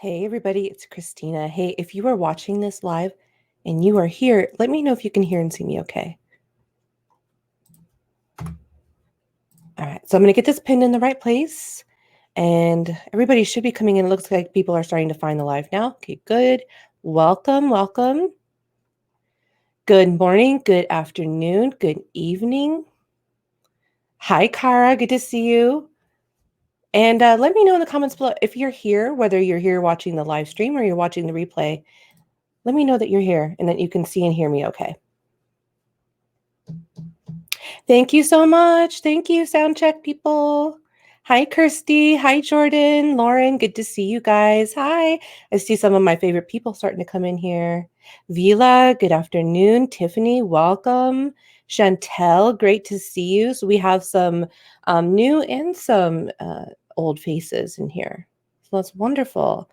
Hey everybody, it's Christina. Hey, if you are watching this live and you are here, let me know if you can hear and see me okay. All right, so I'm going to get this pinned in the right place and everybody should be coming in. It looks like people are starting to find the live now. Okay, good. Welcome, welcome. Good morning, good afternoon, good evening. Hi, Kara, good to see you. And let me know in the comments below if you're here, whether you're here watching the live stream or you're watching the replay. Let me know that you're here and that you can see and hear me okay. Thank you so much. Thank you, sound check people. Hi, Kirsty. Hi, Jordan. Lauren, good to see you guys. Hi. I see some of my favorite people starting to come in here. Vila, good afternoon. Tiffany, welcome. Chantel, great to see you. So we have some new and some old faces in here. So that's wonderful.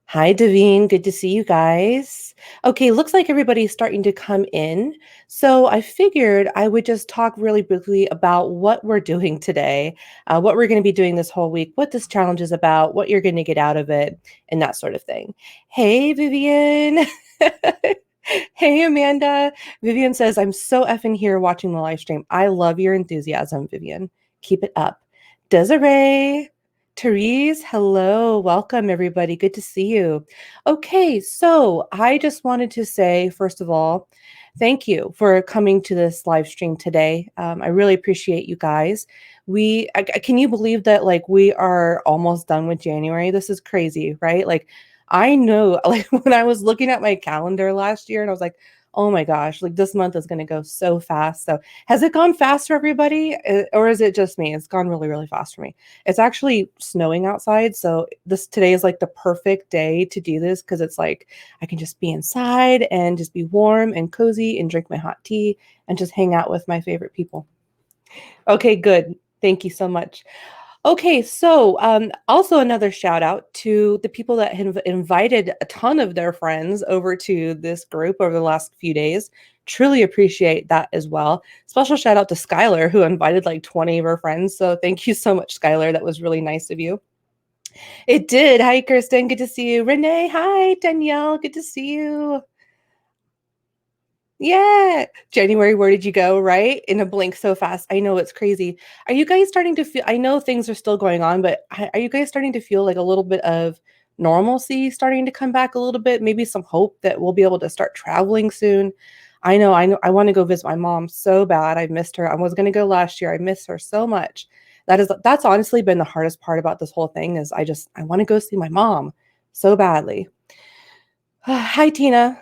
Hi, Davine. Good to see you guys. Okay, looks like everybody's starting to come in. So I figured I would just talk really briefly about what we're doing today, what we're going to be doing this whole week, what this challenge is about, what you're going to get out of it, and that sort of thing. Hey, Vivian. Hey, Amanda. Vivian says, I'm so effing here watching the live stream. I love your enthusiasm, Vivian. Keep it up. Desiree. Therese, hello. Welcome, everybody. Good to see you. Okay, so I just wanted to say, first of all, thank you for coming to this live stream today. I really appreciate you guys. Can you believe that like we are almost done with January? This is crazy, right? Like I know, like when I was looking at my calendar last year and I was like, oh my gosh, like this month is going to go so fast. So has it gone fast for everybody or is it just me? It's gone really, really fast for me. It's actually snowing outside, so today is like the perfect day to do this because it's like I can just be inside and just be warm and cozy and drink my hot tea and just hang out with my favorite people. Okay, good. Thank you so much. Okay, so also another shout out to the people that have invited a ton of their friends over to this group over the last few days. Truly appreciate that as well. Special shout out to Skylar, who invited like 20 of her friends. So thank you so much, Skylar. That was really nice of you. It did. Hi, Kirsten. Good to see you. Renee, hi. Danielle, good to see you. Yeah. January, where did you go? Right? In a blink so fast. I know it's crazy. Are you guys starting to feel, I know things are still going on, but are you guys starting to feel like a little bit of normalcy starting to come back a little bit? Maybe some hope that we'll be able to start traveling soon. I know, I want to go visit my mom so bad. I missed her. I was going to go last year. I miss her so much. That's honestly been the hardest part about this whole thing is I want to go see my mom so badly. Hi, Tina.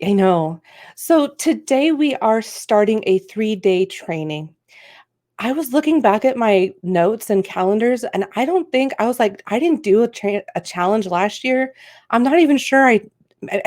I know. So today we are starting a 3-day training. I was looking back at my notes and calendars, and I don't think I was like, I didn't do a challenge last year. I'm not even sure I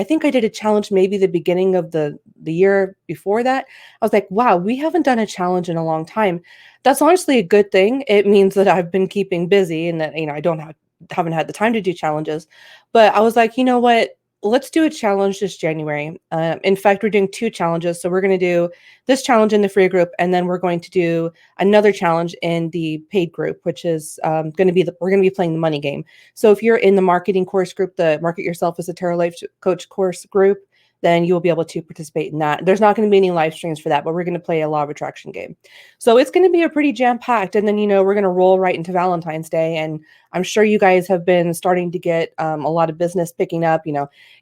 think I did a challenge maybe the beginning of the year before that. I was like, wow, we haven't done a challenge in a long time. That's honestly a good thing. It means that I've been keeping busy and that, I don't haven't had the time to do challenges. But I was like, you know what? Let's do a challenge this January. In fact, we're doing 2 challenges. So we're going to do this challenge in the free group, and then we're going to do another challenge in the paid group, which is going to be we're going to be playing the money game. So if you're in the marketing course group, the Market Yourself as a Tarot Life Coach course group, then you will be able to participate in that. There's not going to be any live streams for that, but we're going to play a law of attraction game. So it's going to be a pretty jam-packed, and then, we're going to roll right into Valentine's Day, and I'm sure you guys have been starting to get a lot of business picking up,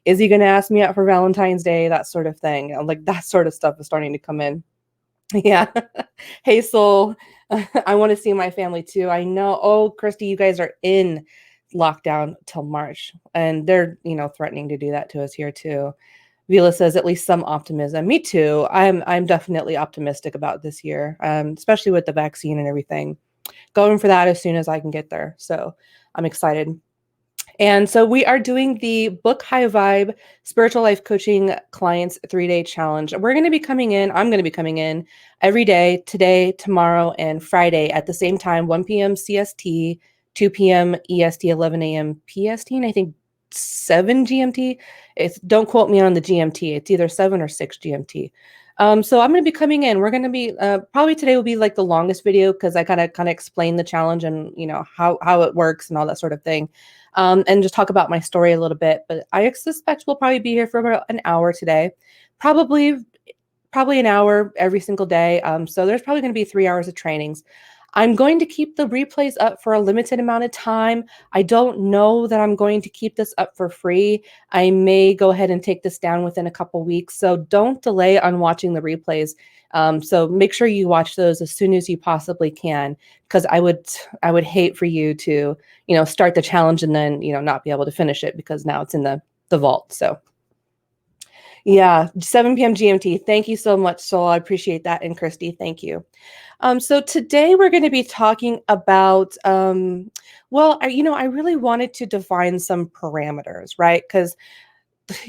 is he going to ask me out for Valentine's Day? That sort of thing. Like that sort of stuff is starting to come in. Yeah. Hey, Soul. I want to see my family too. I know. Oh, Christy, you guys are in lockdown till March, and they're, threatening to do that to us here too. Vila says at least some optimism. Me too. I'm definitely optimistic about this year, especially with the vaccine and everything. Going for that as soon as I can get there. So I'm excited. And so we are doing the Book High Vibe Spiritual Life Coaching Clients 3-Day Challenge. We're going to be coming in, I'm going to be coming in every day, today, tomorrow, and Friday at the same time, 1 p.m. CST, 2 p.m. EST, 11 a.m. PST, and I think 7 GMT. Don't quote me on the GMT. It's either 7 or 6 GMT. So I'm going to be coming in. We're going to be probably today will be like the longest video because I kind of explain the challenge and how it works and all that sort of thing, and just talk about my story a little bit. But I suspect we'll probably be here for about an hour today, probably probably an hour every single day. So there's probably going to be 3 hours of trainings. I'm going to keep the replays up for a limited amount of time. I don't know that I'm going to keep this up for free. I may go ahead and take this down within a couple weeks. So don't delay on watching the replays. So make sure you watch those as soon as you possibly can, because I would hate for you to start the challenge and then not be able to finish it because now it's in the vault. So yeah, 7 p.m. GMT. Thank you so much, Sol. I appreciate that. And Christy, thank you. So today we're going to be talking about, well, I really wanted to define some parameters, right? Because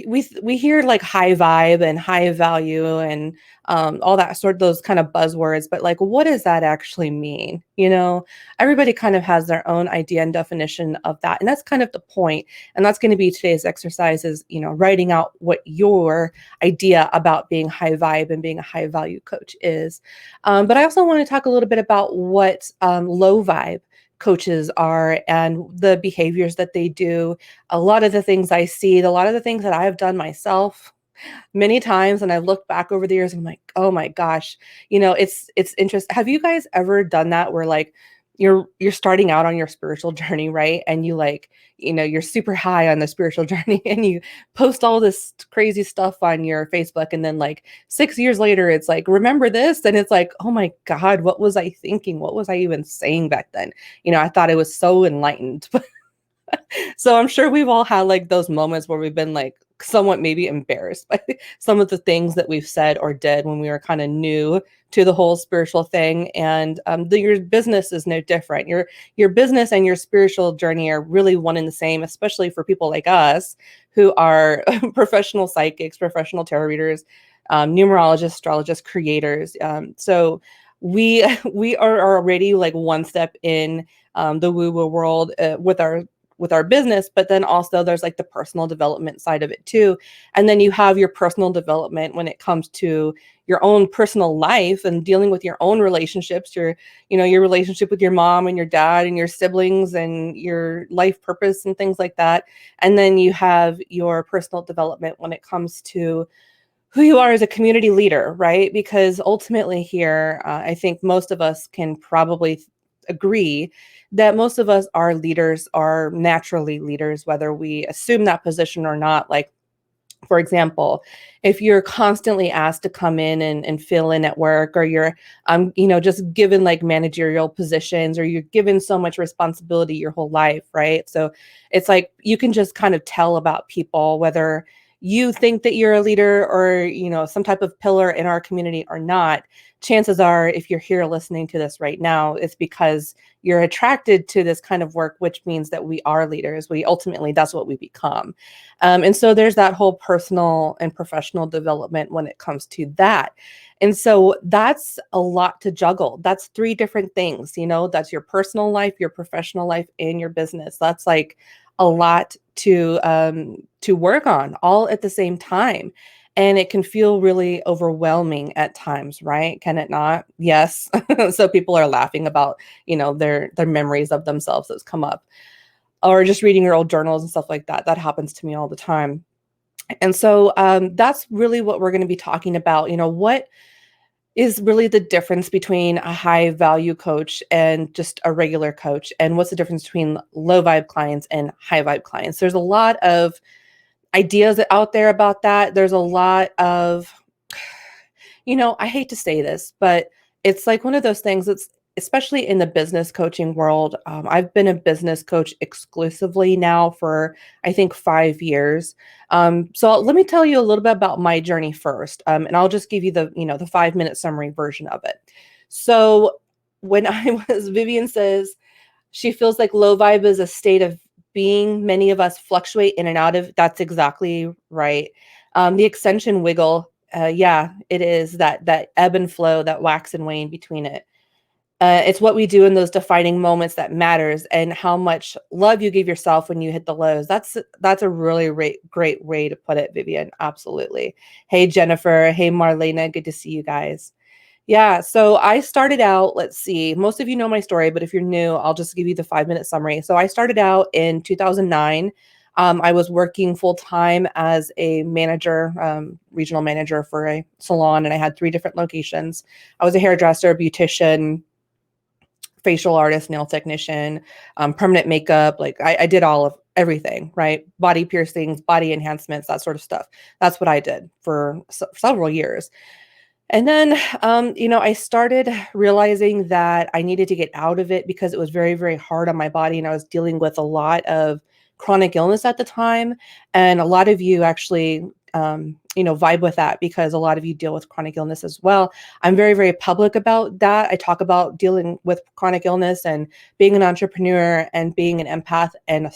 we hear like high vibe and high value and all that sort of those kind of buzzwords, but like, what does that actually mean? Everybody kind of has their own idea and definition of that, and that's kind of the point. And that's going to be today's exercise is writing out what your idea about being high vibe and being a high value coach is. But I also want to talk a little bit about what low vibe coaches are and the behaviors that they do, a lot of the things I see, a lot of the things that I have done myself many times, and I've looked back over the years and I'm like, oh my gosh, it's interesting. Have you guys ever done that where like you're starting out on your spiritual journey, right? And you like, you're super high on the spiritual journey and you post all this crazy stuff on your Facebook, and then like 6 years later, it's like, remember this? And it's like, oh my God, what was I thinking? What was I even saying back then? I thought I was so enlightened. So I'm sure we've all had like those moments where we've been like somewhat maybe embarrassed by some of the things that we've said or did when we were kind of new to the whole spiritual thing. And your business is no different. Your business and your spiritual journey are really one and the same, especially for people like us who are professional psychics, professional tarot readers, numerologists, astrologists, creators. So we we are already like one step in the woo-woo world with our business, but then also there's like the personal development side of it too. And then you have your personal development when it comes to your own personal life and dealing with your own relationships, your relationship with your mom and your dad and your siblings and your life purpose and things like that. And then you have your personal development when it comes to who you are as a community leader, right? Because ultimately here, I think most of us can probably agree that most of us are leaders, are naturally leaders, whether we assume that position or not. Like, for example, if you're constantly asked to come in and fill in at work, or you're just given like managerial positions, or you're given so much responsibility your whole life, right? So it's like you can just kind of tell about people whether you think that you're a leader or some type of pillar in our community or not. Chances are, if you're here listening to this right now, it's because you're attracted to this kind of work, which means that we are leaders. We ultimately, that's what we become. And so there's that whole personal and professional development when it comes to that. And so that's a lot to juggle. That's three different things, that's your personal life, your professional life, and your business. That's like a lot to work on all at the same time. And it can feel really overwhelming at times, right? Can it not? Yes. So people are laughing about, their memories of themselves that's come up, or just reading your old journals and stuff like that. That happens to me all the time. And so that's really what we're going to be talking about. What is really the difference between a high value coach and just a regular coach? And what's the difference between low vibe clients and high vibe clients? There's a lot of ideas out there about that. There's a lot of, I hate to say this, but it's like one of those things that's, especially in the business coaching world. I've been a business coach exclusively now for, I think, 5 years. So let me tell you a little bit about my journey first. And I'll just give you the 5-minute summary version of it. So when Vivian says she feels like low vibe is a state of being many of us fluctuate in and out of, that's exactly right. The extension wiggle, yeah, it is that ebb and flow, that wax and wane between it. It's what we do in those defining moments that matters, and how much love you give yourself when you hit the lows. That's a really great way to put it, Vivian. Absolutely. Hey, Jennifer. Hey, Marlena. Good to see you guys. Yeah, so I started out, let's see, most of you know my story, but if you're new, I'll just give you the 5-minute summary. So I started out in 2009. I was working full time as a manager, regional manager for a salon, and I had 3 different locations. I was a hairdresser, beautician, facial artist, nail technician, permanent makeup. Like I did all of everything, right? Body piercings, body enhancements, that sort of stuff. That's what I did for several years. And then, I started realizing that I needed to get out of it because it was very, very hard on my body. And I was dealing with a lot of chronic illness at the time. And a lot of you actually, vibe with that because a lot of you deal with chronic illness as well. I'm very, very public about that. I talk about dealing with chronic illness and being an entrepreneur and being an empath and,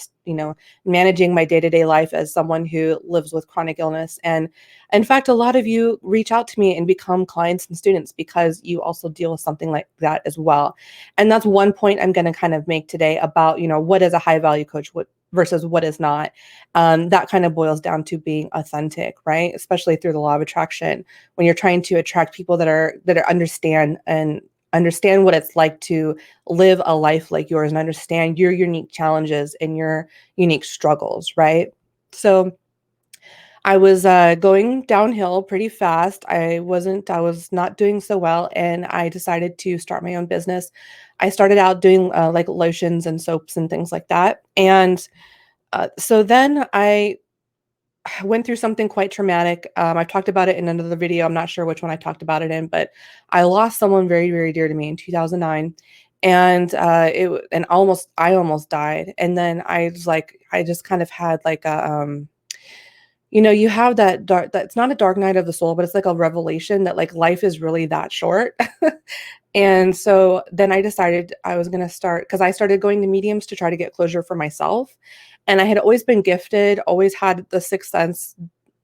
managing my day to day life as someone who lives with chronic illness. And in fact, a lot of you reach out to me and become clients and students because you also deal with something like that as well. And that's one point I'm going to kind of make today about, what is a high value coach, what versus what is not. That kind of boils down to being authentic, right? Especially through the law of attraction, when you're trying to attract people that understand what it's like to live a life like yours and understand your unique challenges and your unique struggles, right? So I was going downhill pretty fast. I was not doing so well, and I decided to start my own business. I started out doing like lotions and soaps and things like that. And so then I went through something quite traumatic. I've talked about it in another video. I'm not sure which one I talked about it in, but I lost someone very, very dear to me in 2009. And I almost died. And then I just kind of had like you have that's not a dark night of the soul, but it's like a revelation that like life is really that short. And so then I decided I was going to start because I started going to mediums to try to get closure for myself. And I had always been gifted, always had the sixth sense,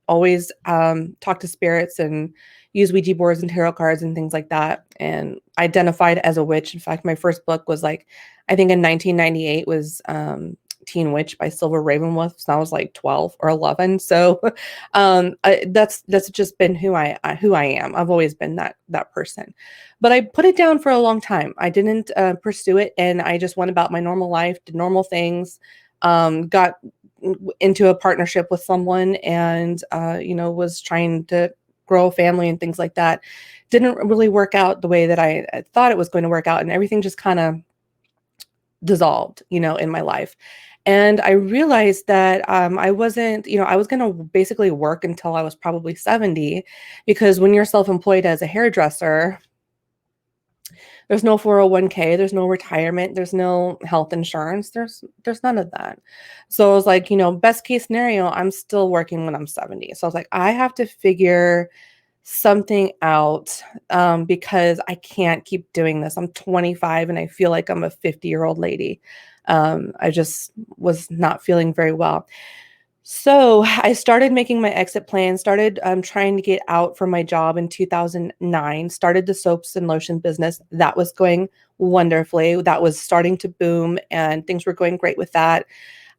always talked to spirits and use Ouija boards and tarot cards and things like that. And identified as a witch. In fact, my first book was like, I think in 1998 was Teen Witch by Silver Ravenwolf. So I was like 12 or 11. So that's just been who I am. I've always been that person. But I put it down for a long time. I didn't pursue it, and I just went about my normal life, did normal things, got into a partnership with someone, and was trying to grow a family and things like that. Didn't really work out the way that I thought it was going to work out, and everything just kind of dissolved, in my life. And I realized that I wasn't, I was going to basically work until I was probably 70, because when you're self-employed as a hairdresser, there's no 401k, there's no retirement, there's no health insurance, there's none of that. So I was like, best case scenario, I'm still working when I'm 70. So I was like, I have to figure something out because I can't keep doing this. I'm 25 and I feel like I'm a 50-year-old lady. I just was not feeling very well. So I started making my exit plan, started trying to get out from my job in 2009, started the soaps and lotion business. That was going wonderfully. That was starting to boom and things were going great with that.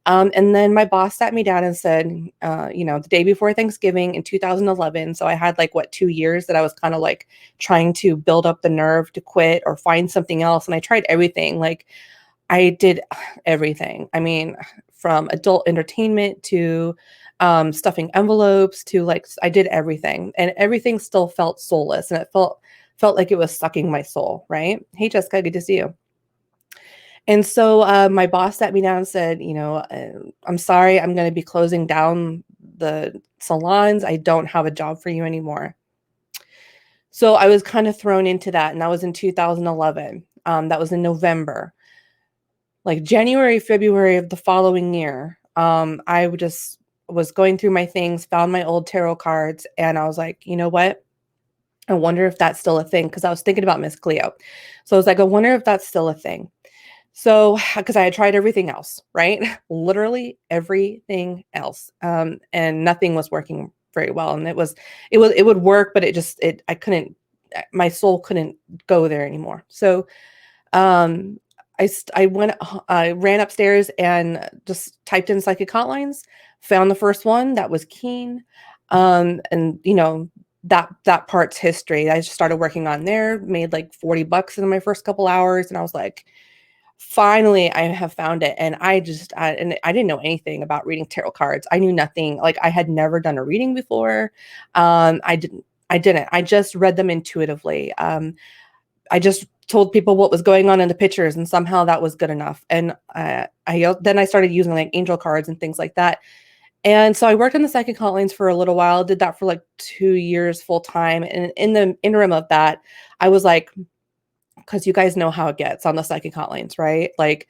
And then my boss sat me down and said, the day before Thanksgiving in 2011. So I had like 2 years that I was kind of like trying to build up the nerve to quit or find something else. And I tried everything. Like I did everything. I mean, from adult entertainment to stuffing envelopes to I did everything, and everything still felt soulless, and it felt like it was sucking my soul. Right? Hey, Jessica, good to see you. And so my boss sat me down and said, I'm sorry, I'm going to be closing down the salons. I don't have a job for you anymore. So I was kind of thrown into that, and that was in 2011. That was in November. Like January, February of the following year, I just was going through my things, found my old tarot cards, and I was like, you know what? I wonder if that's still a thing, because I was thinking about Miss Cleo. So I was like, I wonder if that's still a thing. So, because I had tried everything else, right? Literally everything else, and nothing was working very well. And it would work, but I couldn't, my soul couldn't go there anymore. So Um, I ran upstairs and just typed in psychic hotlines, found the first one that was keen. And that part's history. I just started working on there, made like 40 bucks in my first couple hours. And I was like, finally, I have found it. And and I didn't know anything about reading tarot cards. I knew nothing. Like I had never done a reading before. I just read them intuitively. I just told people what was going on in the pictures, and somehow that was good enough. And then I started using like angel cards and things like that. And so I worked on the psychic hotlines for a little while, did that for like 2 years full time. And in the interim of that, I was like, because you guys know how it gets on the psychic hotlines, right? Like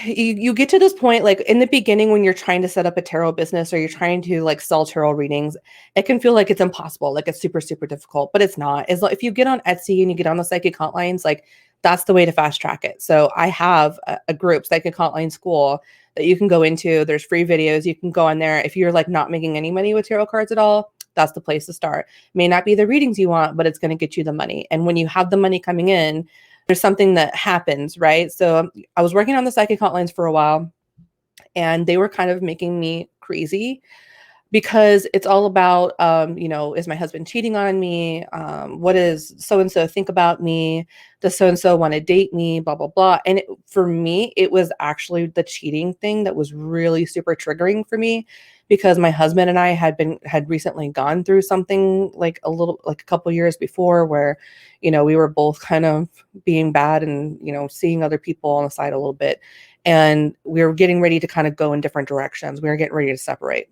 you get to this point, like in the beginning when you're trying to set up a tarot business or you're trying to like sell tarot readings, it can feel like it's impossible, like it's super super difficult, but it's not. If you get on Etsy and you get on the psychic hotlines, like that's the way to fast track it. So I have a group, Psychic Hotline School, that you can go into. There's free videos, you can go on there. If you're like not making any money with tarot cards at all, that's the place to start. May not be the readings you want, but it's going to get you the money. And when you have the money coming in, there's something that happens, right? So I was working on the psychic hotlines for a while, and they were kind of making me crazy because it's all about, is my husband cheating on me? What does so and so think about me? Does so and so want to date me? Blah blah blah. And for me, it was actually the cheating thing that was really super triggering for me, because my husband and I had recently gone through something like a couple years before, where we were both kind of being bad and seeing other people on the side a little bit, and we were getting ready to kind of go in different directions. We were getting ready to separate.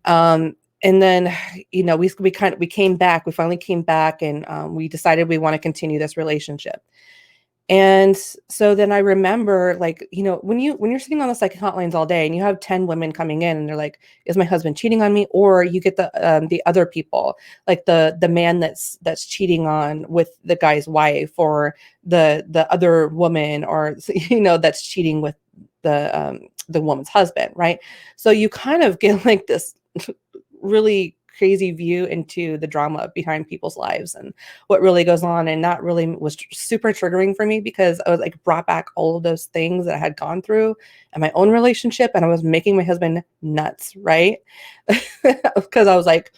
And then, we came back, we finally came back, and we decided we want to continue this relationship. And so then I remember, like, when you're sitting on the psychic hotlines all day and you have 10 women coming in and they're like, is my husband cheating on me? Or you get the other people, like the man that's cheating on with the guy's wife, or the other woman, or that's cheating with the woman's husband, right? So you kind of get like this really crazy view into the drama behind people's lives and what really goes on. And that really was super triggering for me, because I was like brought back all of those things that I had gone through in my own relationship, and I was making my husband nuts, right? Because I was like,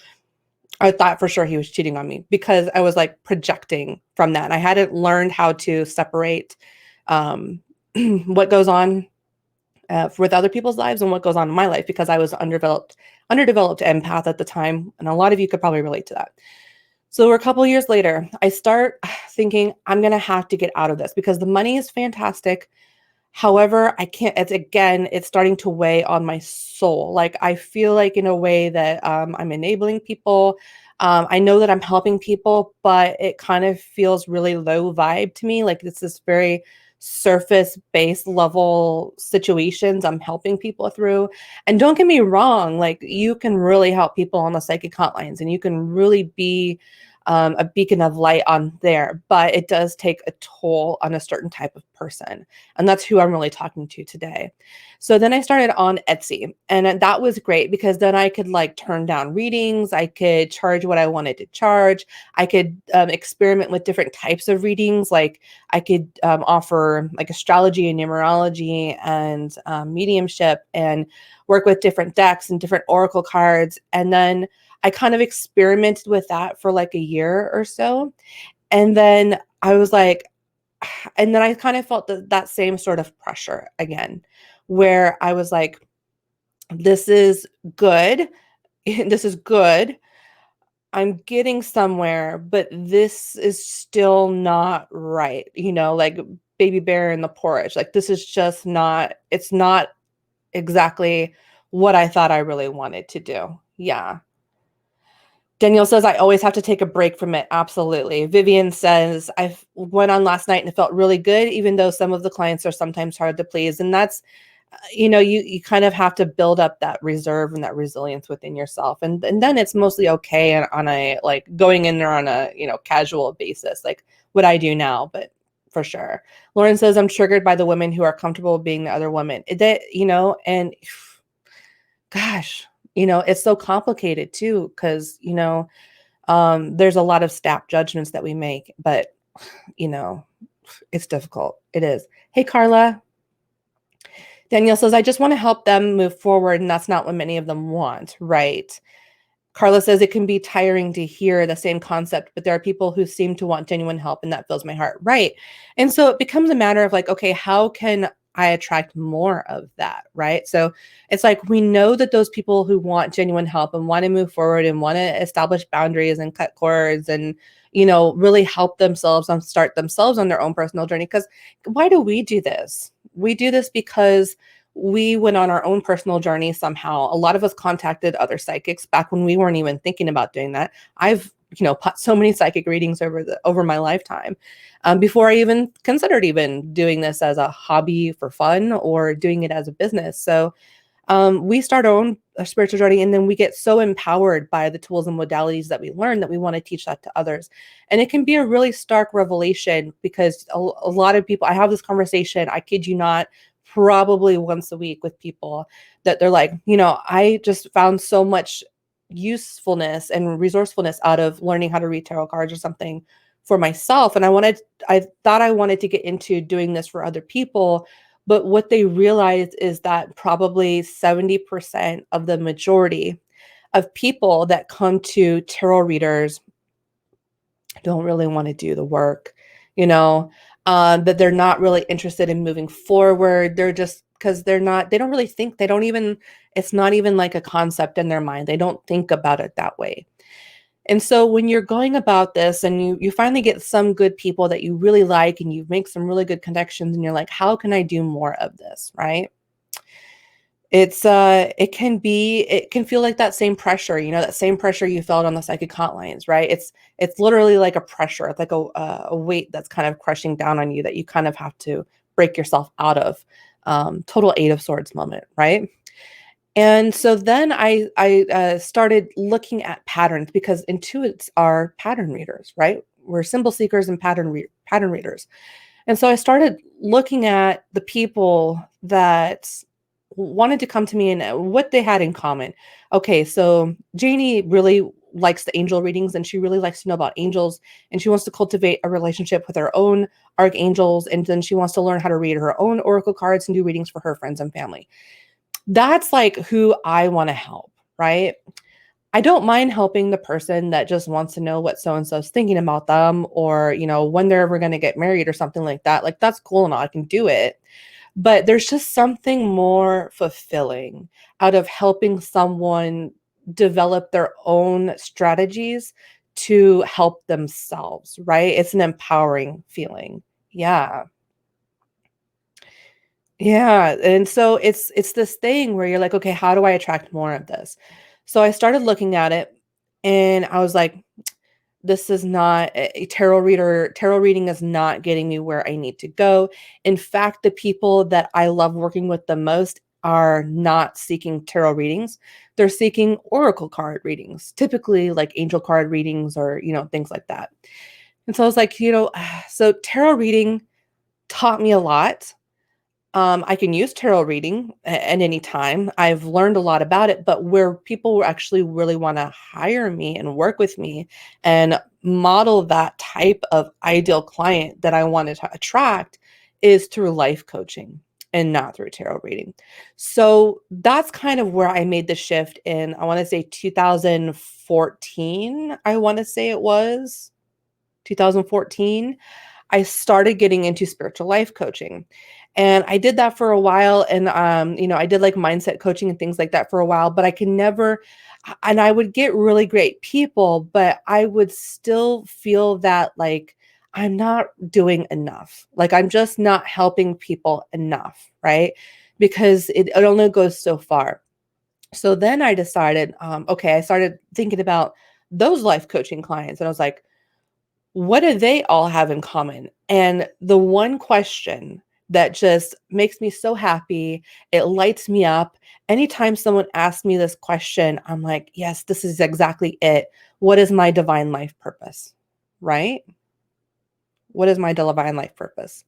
I thought for sure he was cheating on me, because I was like projecting from that. I hadn't learned how to separate um, what goes on with other people's lives and what goes on in my life, because I was underdeveloped empath at the time, and a lot of you could probably relate to that. So a couple years later, I start thinking I'm gonna have to get out of this, because the money is fantastic. However, I can't. It's starting to weigh on my soul. Like I feel like in a way that I'm enabling people. I know that I'm helping people, but it kind of feels really low vibe to me. Like it's this very surface base level situations I'm helping people through. And don't get me wrong, like you can really help people on the psychic hotlines, and you can really be a beacon of light on there, but it does take a toll on a certain type of person. And that's who I'm really talking to today. So then I started on Etsy, and that was great, because then I could like turn down readings. I could charge what I wanted to charge. I could experiment with different types of readings. Like I could offer like astrology and numerology and mediumship, and work with different decks and different oracle cards. And then I kind of experimented with that for like a year or so. And then I was like, and then I kind of felt that same sort of pressure again, where I was like, this is good. This is good. I'm getting somewhere, but this is still not right. Like baby bear in the porridge. Like this is just not, it's not exactly what I thought I really wanted to do. Yeah. Danielle says, I always have to take a break from it. Absolutely. Vivian says, I went on last night and it felt really good, even though some of the clients are sometimes hard to please. And that's, you kind of have to build up that reserve and that resilience within yourself. And then it's mostly okay on a, like going in there on a, casual basis, like what I do now, but for sure. Lauren says, I'm triggered by the women who are comfortable being the other woman. And gosh, it's so complicated too, because, there's a lot of snap judgments that we make, but, It's difficult. It is. Hey, Carla. Danielle says, I just want to help them move forward, and that's not what many of them want, right? Carla says it can be tiring to hear the same concept, but there are people who seem to want genuine help, and that fills my heart. Right. And so it becomes a matter of like, okay, how can I attract more of that? Right. So it's like we know that those people who want genuine help and want to move forward and want to establish boundaries and cut cords and, really help themselves and start themselves on their own personal journey. Because why do we do this? We do this because we went on our own personal journey somehow. A lot of us contacted other psychics back when we weren't even thinking about doing that. I've, put so many psychic readings over my lifetime, before I even considered even doing this as a hobby for fun or doing it as a business. So we start our own spiritual journey, and then we get so empowered by the tools and modalities that we learn that we want to teach that to others. And it can be a really stark revelation because a lot of people, I have this conversation, I kid you not, probably once a week with people that they're like, I just found so much usefulness and resourcefulness out of learning how to read tarot cards or something for myself. And I thought I wanted to get into doing this for other people. But what they realize is that probably 70% of the majority of people that come to tarot readers don't really want to do the work, that they're not really interested in moving forward. They're just because they don't really think, it's not even like a concept in their mind. They don't think about it that way. And so when you're going about this and you finally get some good people that you really like and you make some really good connections and you're like, how can I do more of this? Right. It can feel like that same pressure, that same pressure you felt on the psychic hotlines, right? It's literally like a pressure. It's like a weight that's kind of crushing down on you that you kind of have to break yourself out of. Total Eight of Swords moment, right? And so then I started looking at patterns because intuits are pattern readers, right? We're symbol seekers and pattern readers. And so I started looking at the people that wanted to come to me and what they had in common. Okay, so Janie really likes the angel readings and she really likes to know about angels and she wants to cultivate a relationship with her own archangels, and then she wants to learn how to read her own oracle cards and do readings for her friends and family. That's like who I want to help, right? I don't mind helping the person that just wants to know what so and so is thinking about them, or, when they're ever going to get married or something like that. Like, that's cool and all, I can do it. But there's just something more fulfilling out of helping someone develop their own strategies to help themselves, right? It's an empowering feeling. Yeah. Yeah, and so it's this thing where you're like, "Okay, how do I attract more of this?" So I started looking at it and I was like, this is not a tarot reading is not getting me where I need to go. In fact, the people that I love working with the most are not seeking tarot readings. They're seeking oracle card readings, typically like angel card readings or, things like that. And so I was like, so tarot reading taught me a lot. I can use tarot reading at any time. I've learned a lot about it, but where people actually really want to hire me and work with me and model that type of ideal client that I wanted to attract is through life coaching and not through tarot reading. So that's kind of where I made the shift in, I want to say 2014. I want to say it was 2014. I started getting into spiritual life coaching. And I did that for a while. And, I did like mindset coaching and things like that for a while, but I can never, and I would get really great people, but I would still feel that like I'm not doing enough. Like I'm just not helping people enough, right? Because it only goes so far. So then I decided, okay, I started thinking about those life coaching clients. And I was like, what do they all have in common? And the one question that just makes me so happy, it lights me up. Anytime someone asks me this question, I'm like, yes, this is exactly it. What is my divine life purpose? Right? What is my divine life purpose?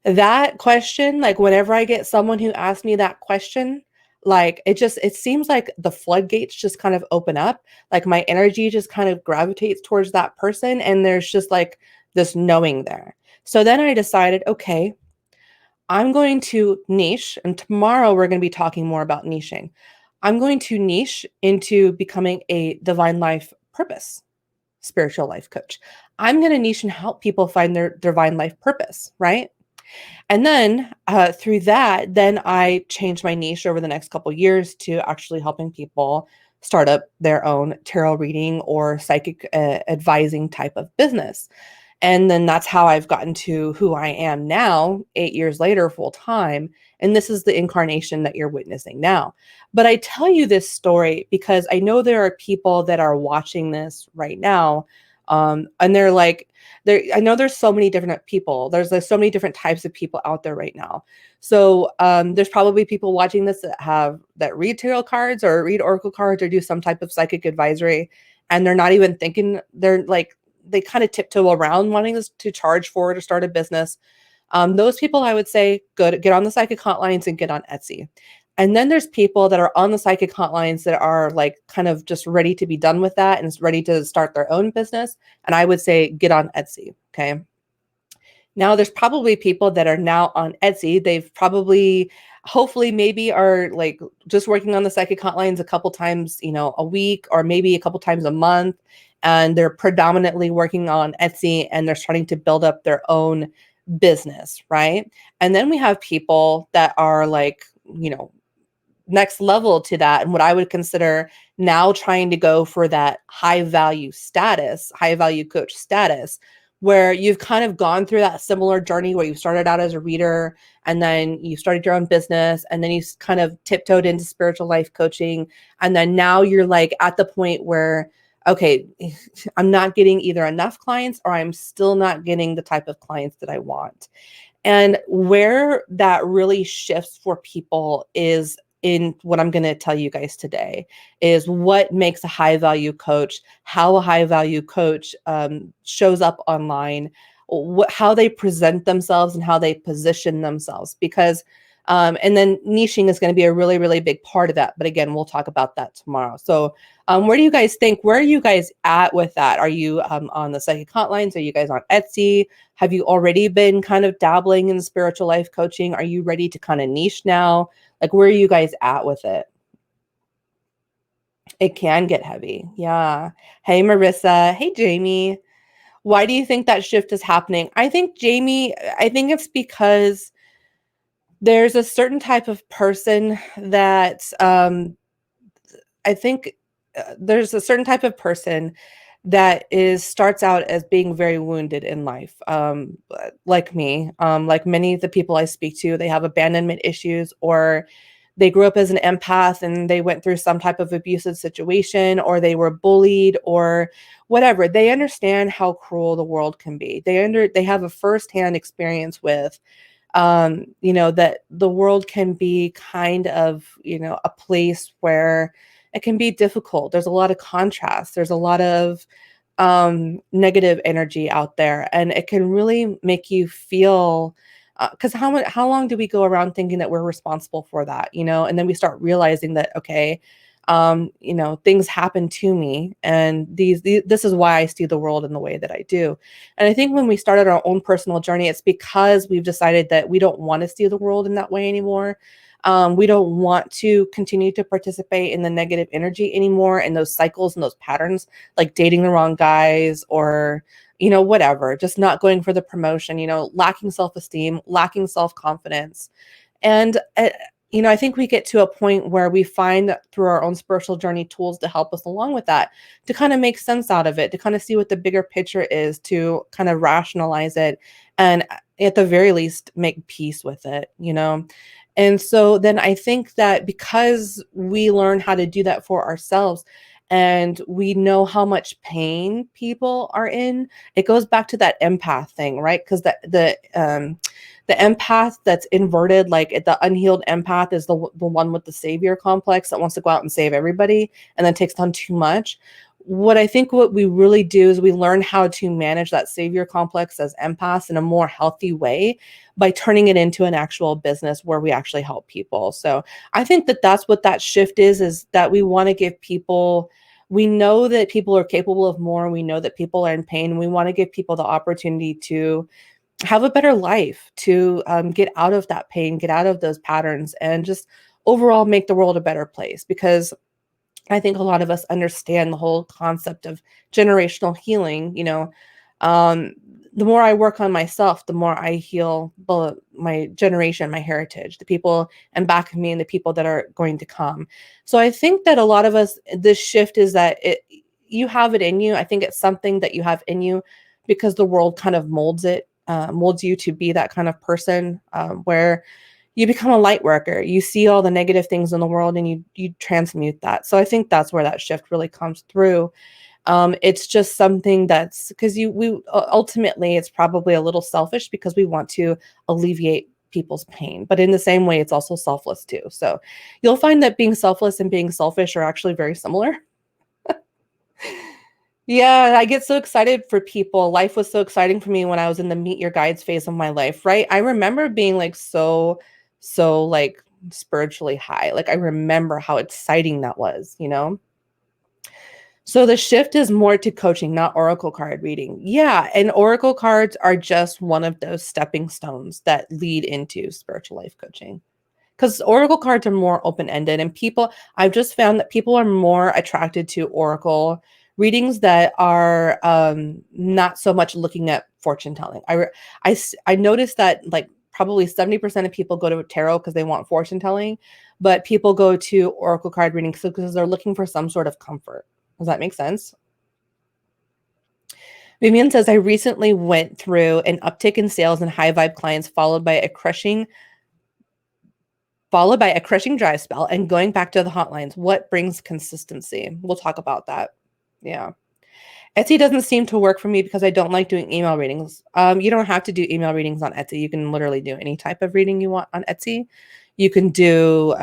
That question, like whenever I get someone who asks me that question, like it seems like the floodgates just kind of open up. Like my energy just kind of gravitates towards that person and there's just like this knowing there. So then I decided, okay, I'm going to niche, and tomorrow we're going to be talking more about niching. I'm going to niche into becoming a divine life purpose spiritual life coach. I'm going to niche and help people find their divine life purpose, right? And then through that, then I changed my niche over the next couple years to actually helping people start up their own tarot reading or psychic advising type of business. And then that's how I've gotten to who I am now, 8 years later, full time. And this is the incarnation that you're witnessing now. But I tell you this story because I know there are people that are watching this right now. And they're like, I know there's so many different people. There's so many different types of people out there right now. So there's probably people watching this that read tarot cards or read oracle cards or do some type of psychic advisory, and they're not even thinking. They're like, they kind of tiptoe around wanting us to charge for it or start a business. Those people, I would say, good, get on the psychic hotlines and get on Etsy. And then there's people that are on the psychic hotlines that are like kind of just ready to be done with that and is ready to start their own business. And I would say get on Etsy. Okay. Now there's probably people that are now on Etsy. They've probably, hopefully, maybe are like just working on the psychic hotlines a couple times, a week or maybe a couple times a month. And they're predominantly working on Etsy and they're starting to build up their own business, right? And then we have people that are like, next level to that, and what I would consider now trying to go for that high value status, high value coach status, where you've kind of gone through that similar journey where you started out as a reader and then you started your own business and then you kind of tiptoed into spiritual life coaching. And then now you're like at the point where, okay, I'm not getting either enough clients or I'm still not getting the type of clients that I want. And where that really shifts for people is in what I'm going to tell you guys today is what makes a high value coach, how a high value coach shows up online, how they present themselves and how they position themselves. Because, and then niching is going to be a really, really big part of that. But again, we'll talk about that tomorrow. So where do you guys think, where are you guys at with that? Are you on the psychic hotlines? Are you guys on Etsy? Have you already been kind of dabbling in spiritual life coaching? Are you ready to kind of niche now? Like, where are you guys at with it? It can get heavy. Yeah. Hey, Marissa. Hey, Jamie. Why do you think that shift is happening? I think, Jamie, I think it's because there's a certain type of person that I think there's a certain type of person that starts out as being very wounded in life, like me, like many of the people I speak to. They have abandonment issues, or they grew up as an empath and they went through some type of abusive situation, or they were bullied, or whatever. They understand how cruel the world can be. They have a firsthand experience with that the world can be kind of, a place where it can be difficult. There's a lot of contrast. There's a lot of negative energy out there, and it can really make you feel. Because how long do we go around thinking that we're responsible for that, and then we start realizing that, okay, things happen to me, and this is why I see the world in the way that I do. And I think when we started our own personal journey, it's because we've decided that we don't want to see the world in that way anymore. We don't want to continue to participate in the negative energy anymore, and those cycles and those patterns, like dating the wrong guys or whatever, just not going for the promotion, lacking self-esteem, lacking self-confidence. And I think we get to a point where we find that through our own spiritual journey tools to help us along with that, to kind of make sense out of it, to kind of see what the bigger picture is, to kind of rationalize it, and at the very least make peace with it. And so then I think that because we learn how to do that for ourselves, and we know how much pain people are in, it goes back to that empath thing, right? Because the empath that's inverted, like the unhealed empath, is the one with the savior complex that wants to go out and save everybody and then takes on too much. What we really do is we learn how to manage that savior complex as empaths in a more healthy way by turning it into an actual business where we actually help people. So I think that that's what that shift is that we want to give people, we know that people are capable of more. We know that people are in pain. We want to give people the opportunity to have a better life, to get out of that pain, get out of those patterns, and just overall make the world a better place. Because I think a lot of us understand the whole concept of generational healing. Um, the more I work on myself, the more I heal my generation, my heritage, the people and back of me, and the people that are going to come. So I think that a lot of us, this shift is that you have it in you. I think it's something that you have in you because the world kind of molds you to be that kind of person, where you become a light worker. You see all the negative things in the world and you transmute that. So I think that's where that shift really comes through. It's just something that's because ultimately it's probably a little selfish because we want to alleviate people's pain, but in the same way, it's also selfless too. So you'll find that being selfless and being selfish are actually very similar. Yeah, I get so excited for people. Life was so exciting for me when I was in the meet your guides phase of my life, right? I remember being like so like spiritually high. Like I remember how exciting that was. So the shift is more to coaching, not oracle card reading. Yeah, and oracle cards are just one of those stepping stones that lead into spiritual life coaching. Because oracle cards are more open-ended, and I've just found that people are more attracted to oracle readings that are not so much looking at fortune telling. I noticed that like probably 70% of people go to tarot because they want fortune telling, but people go to oracle card readings because they're looking for some sort of comfort. Does that make sense? Vivian says, I recently went through an uptick in sales and high vibe clients followed by a crushing dry spell and going back to the hotlines. What brings consistency? We'll talk about that. Yeah. Etsy doesn't seem to work for me because I don't like doing email readings. You don't have to do email readings on Etsy. You can literally do any type of reading you want on Etsy. You can do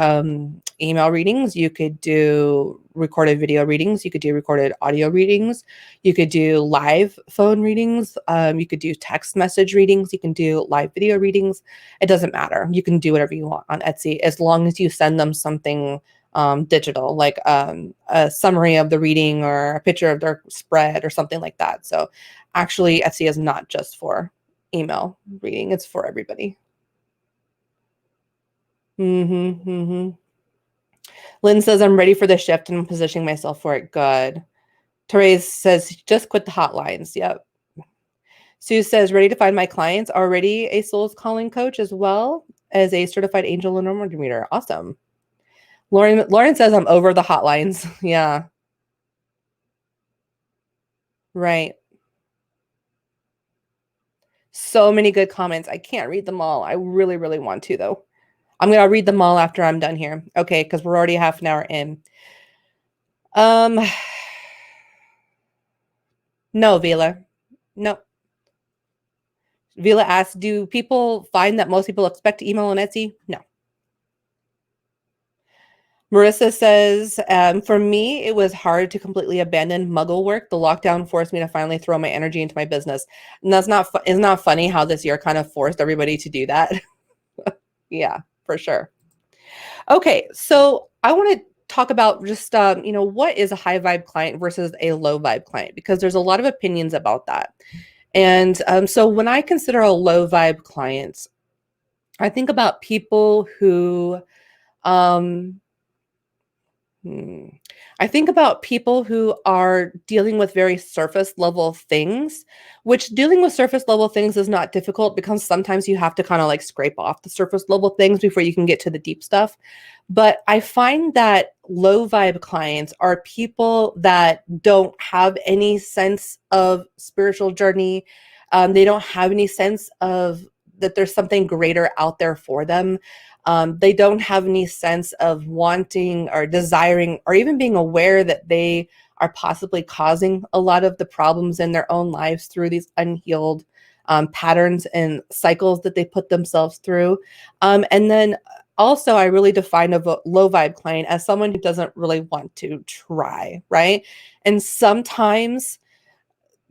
email readings. You could do recorded video readings. You could do recorded audio readings. You could do live phone readings. You could do text message readings. You can do live video readings. It doesn't matter. You can do whatever you want on Etsy as long as you send them something digital, like a summary of the reading or a picture of their spread or something like that. So actually, Etsy is not just for email reading. It's for everybody. Lynn says, I'm ready for the shift and I'm positioning myself for it. Good. Therese says, just quit the hotlines. Yep. Sue says, ready to find my clients. Already a Souls Calling coach as well as a certified angel and normal reader. Awesome. Lauren says, I'm over the hotlines. Yeah. Right. So many good comments. I can't read them all. I really, really want to, though. I'm going to read them all after I'm done here. Okay, because we're already half an hour in. Um, no, Vila. No. Vila asks, do people find that most people expect to email on Etsy? No. Marissa says, for me, it was hard to completely abandon Muggle work. The lockdown forced me to finally throw my energy into my business. And that's not, isn't not funny how this year kind of forced everybody to do that? Yeah, for sure. Okay, so I want to talk about just what is a high vibe client versus a low vibe client, because there's a lot of opinions about that. And so when I consider a low vibe client, I think about people who um, I think about people who are dealing with very surface level things, which dealing with surface level things is not difficult because sometimes you have to kind of like scrape off the surface level things before you can get to the deep stuff. But I find that low vibe clients are people that don't have any sense of spiritual journey. They don't have any sense of that there's something greater out there for them. They don't have any sense of wanting or desiring or even being aware that they are possibly causing a lot of the problems in their own lives through these unhealed patterns and cycles that they put themselves through. And then also, I really define a low vibe client as someone who doesn't really want to try, right? And sometimes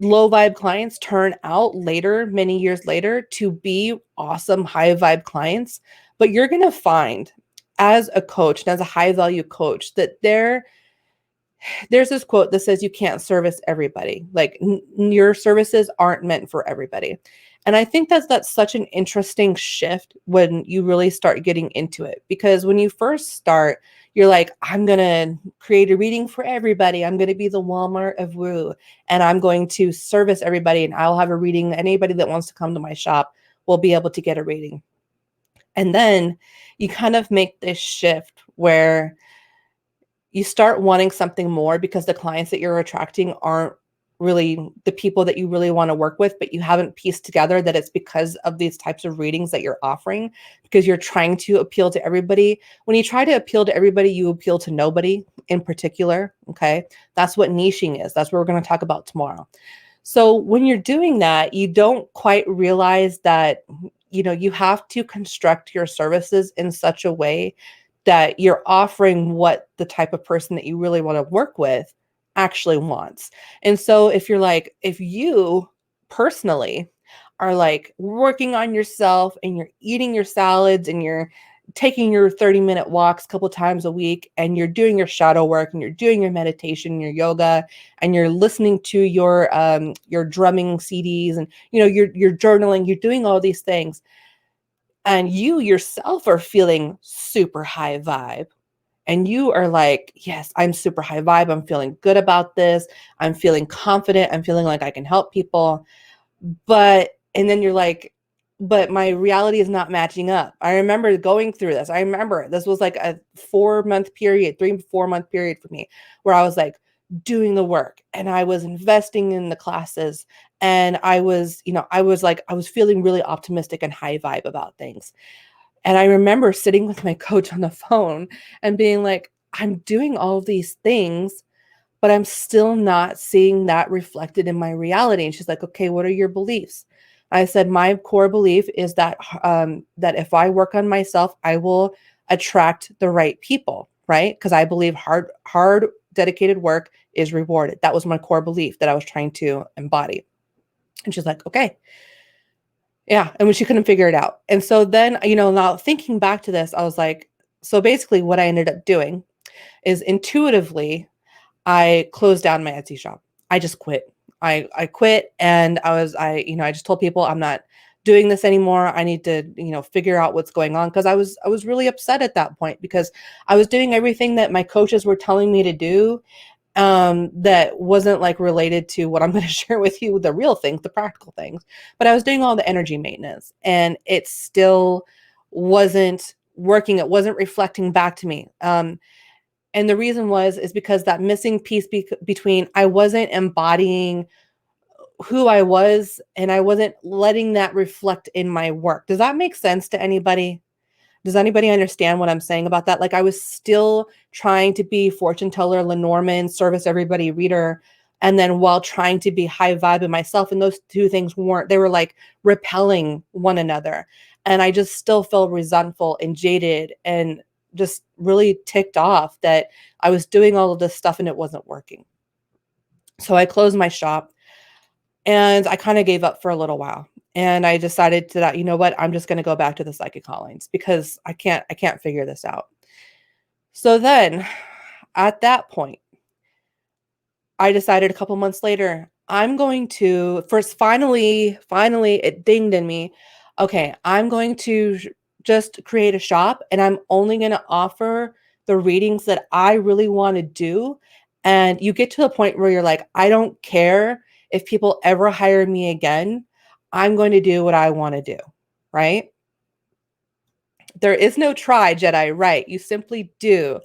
low vibe clients turn out later, many years later, to be awesome high vibe clients. But you're going to find as a coach and as a high value coach that there's this quote that says you can't service everybody. Like your services aren't meant for everybody. And I think that's such an interesting shift when you really start getting into it. Because when you first start, you're like, I'm going to create a reading for everybody. I'm going to be the Walmart of Woo. And I'm going to service everybody. And I'll have a reading. Anybody that wants to come to my shop will be able to get a reading. And then you kind of make this shift where you start wanting something more because the clients that you're attracting aren't really the people that you really want to work with, but you haven't pieced together that it's because of these types of readings that you're offering, because you're trying to appeal to everybody. When you try to appeal to everybody, you appeal to nobody in particular. Okay. That's what niching is. That's what we're going to talk about tomorrow. So when you're doing that, you don't quite realize that, you have to construct your services in such a way that you're offering what the type of person that you really want to work with actually wants. And so if you personally are like working on yourself and you're eating your salads and you're taking your 30-minute walks a couple times a week and you're doing your shadow work and you're doing your meditation, your yoga, and you're listening to your drumming CDs, and you're journaling, you're doing all these things, and you yourself are feeling super high vibe, and you are like, yes, I'm super high vibe, I'm feeling good about this, I'm feeling confident, I'm feeling like I can help people. And then you're like, but my reality is not matching up. I remember going through this. I remember this was like a 4-month period, 3 to 4 month period for me, where I was like doing the work and I was investing in the classes, and I was feeling really optimistic and high vibe about things. And I remember sitting with my coach on the phone and being like, I'm doing all of these things, but I'm still not seeing that reflected in my reality. And she's like, okay, what are your beliefs? I said, my core belief is that if I work on myself, I will attract the right people, right? Because I believe hard, dedicated work is rewarded. That was my core belief that I was trying to embody. And she's like, okay. Yeah. And when she couldn't figure it out. And so then, now thinking back to this, I was like, so basically what I ended up doing is intuitively I closed down my Etsy shop. I just quit. I quit, and I just told people I'm not doing this anymore. I need to, figure out what's going on, because I was really upset at that point, because I was doing everything that my coaches were telling me to do, that wasn't like related to what I'm going to share with you, the real things, the practical things. But I was doing all the energy maintenance, and it still wasn't working. It wasn't reflecting back to me. And the reason is because that missing piece between I wasn't embodying who I was, and I wasn't letting that reflect in my work. Does that make sense to anybody? Does anybody understand what I'm saying about that? Like, I was still trying to be fortune teller, Lenormand, service everybody reader, and then while trying to be high vibe in myself, and those two things they were like repelling one another. And I just still felt resentful and jaded and just really ticked off that I was doing all of this stuff and it wasn't working. So I closed my shop and I kind of gave up for a little while. And I decided that, you know what, I'm just going to go back to the psychic callings, because I can't figure this out. So then at that point, I decided a couple months later, I'm going to first finally it dinged in me. Okay, I'm going to just create a shop, and I'm only going to offer the readings that I really want to do. And you get to the point where you're like, I don't care if people ever hire me again. I'm going to do what I want to do, right? There is no try, Jedi, right? You simply do.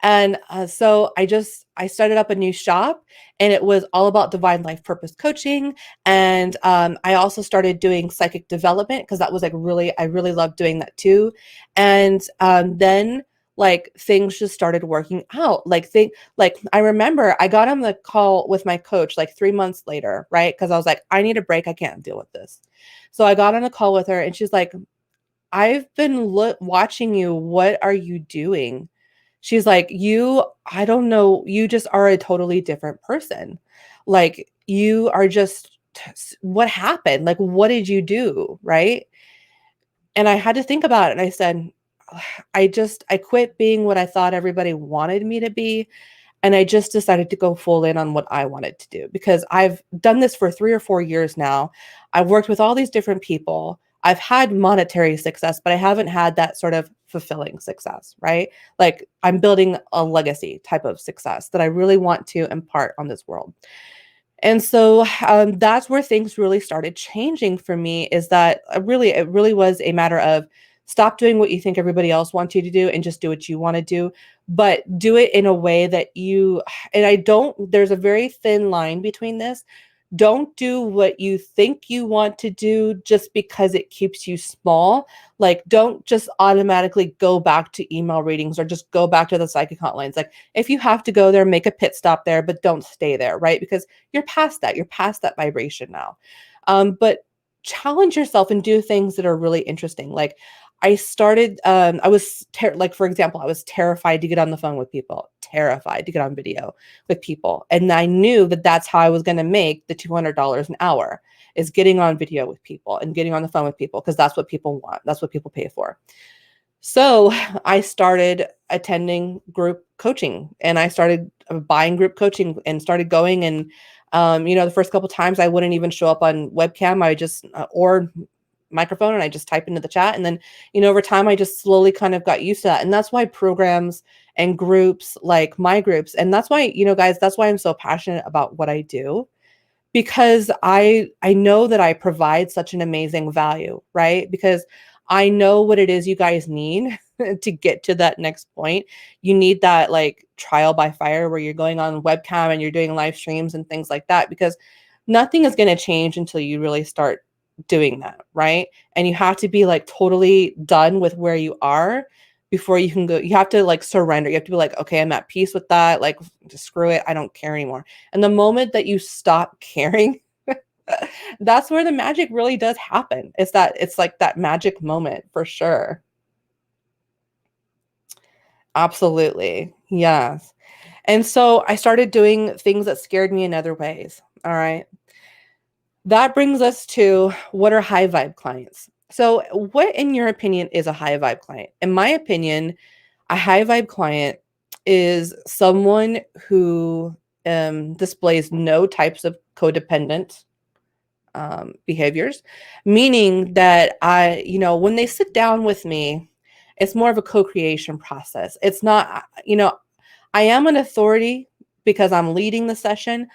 And so I started up a new shop, and it was all about divine life purpose coaching. And I also started doing psychic development, because that was like I really loved doing that too. And then like things just started working out. Like I remember I got on the call with my coach like 3 months later, right? Because I was like, I need a break. I can't deal with this. So I got on a call with her, and she's like, I've been watching you. What are you doing? She's like, I don't know, you just are a totally different person. Like, you are just, what happened? Like, what did you do? Right. And I had to think about it. And I said, I quit being what I thought everybody wanted me to be. And I just decided to go full in on what I wanted to do because I've done this for 3 or 4 years now. I've worked with all these different people. I've had monetary success, but I haven't had that sort of fulfilling success, right? Like I'm building a legacy type of success that I really want to impart on this world. And so that's where things really started changing for me is that it really was a matter of stop doing what you think everybody else wants you to do and just do what you want to do, but do it in a way that and I don't, there's a very thin line between this. Don't do what you think you want to do just because it keeps you small. Like, don't just automatically go back to email readings or just go back to the psychic hotlines. Like, if you have to go there, make a pit stop there, but don't stay there, right? Because you're past that. You're past that vibration now. But challenge yourself and do things that are really interesting. Like, I started, I was, like, for example, I was terrified to get on the phone with people, terrified to get on video with people. And I knew that that's how I was going to make the $200 an hour is getting on video with people and getting on the phone with people because that's what people want. That's what people pay for. So I started attending group coaching and I started buying group coaching and started going. And, the first couple times I wouldn't even show up on webcam. I just, or microphone and I just type into the chat. And then, over time, I just slowly kind of got used to that. And that's why programs and groups like my groups, and that's why, guys, that's why I'm so passionate about what I do because I know that I provide such an amazing value, right? Because I know what it is you guys need to get to that next point. You need that like trial by fire where you're going on webcam and you're doing live streams and things like that because nothing is going to change until you really start doing that, right? And you have to be like totally done with where you are before you can go. You have to like surrender. You have to be like, okay, I'm at peace with that. Like, just screw it. I don't care anymore. And the moment that you stop caring, that's where the magic really does happen. It's like that magic moment for sure. Absolutely. Yes. And so I started doing things that scared me in other ways. All right. That brings us to what are high vibe clients? So, what in your opinion is a high vibe client? In my opinion, a high vibe client is someone who displays no types of codependent behaviors, meaning that when they sit down with me, it's more of a co-creation process. It's not, I am an authority because I'm leading the session,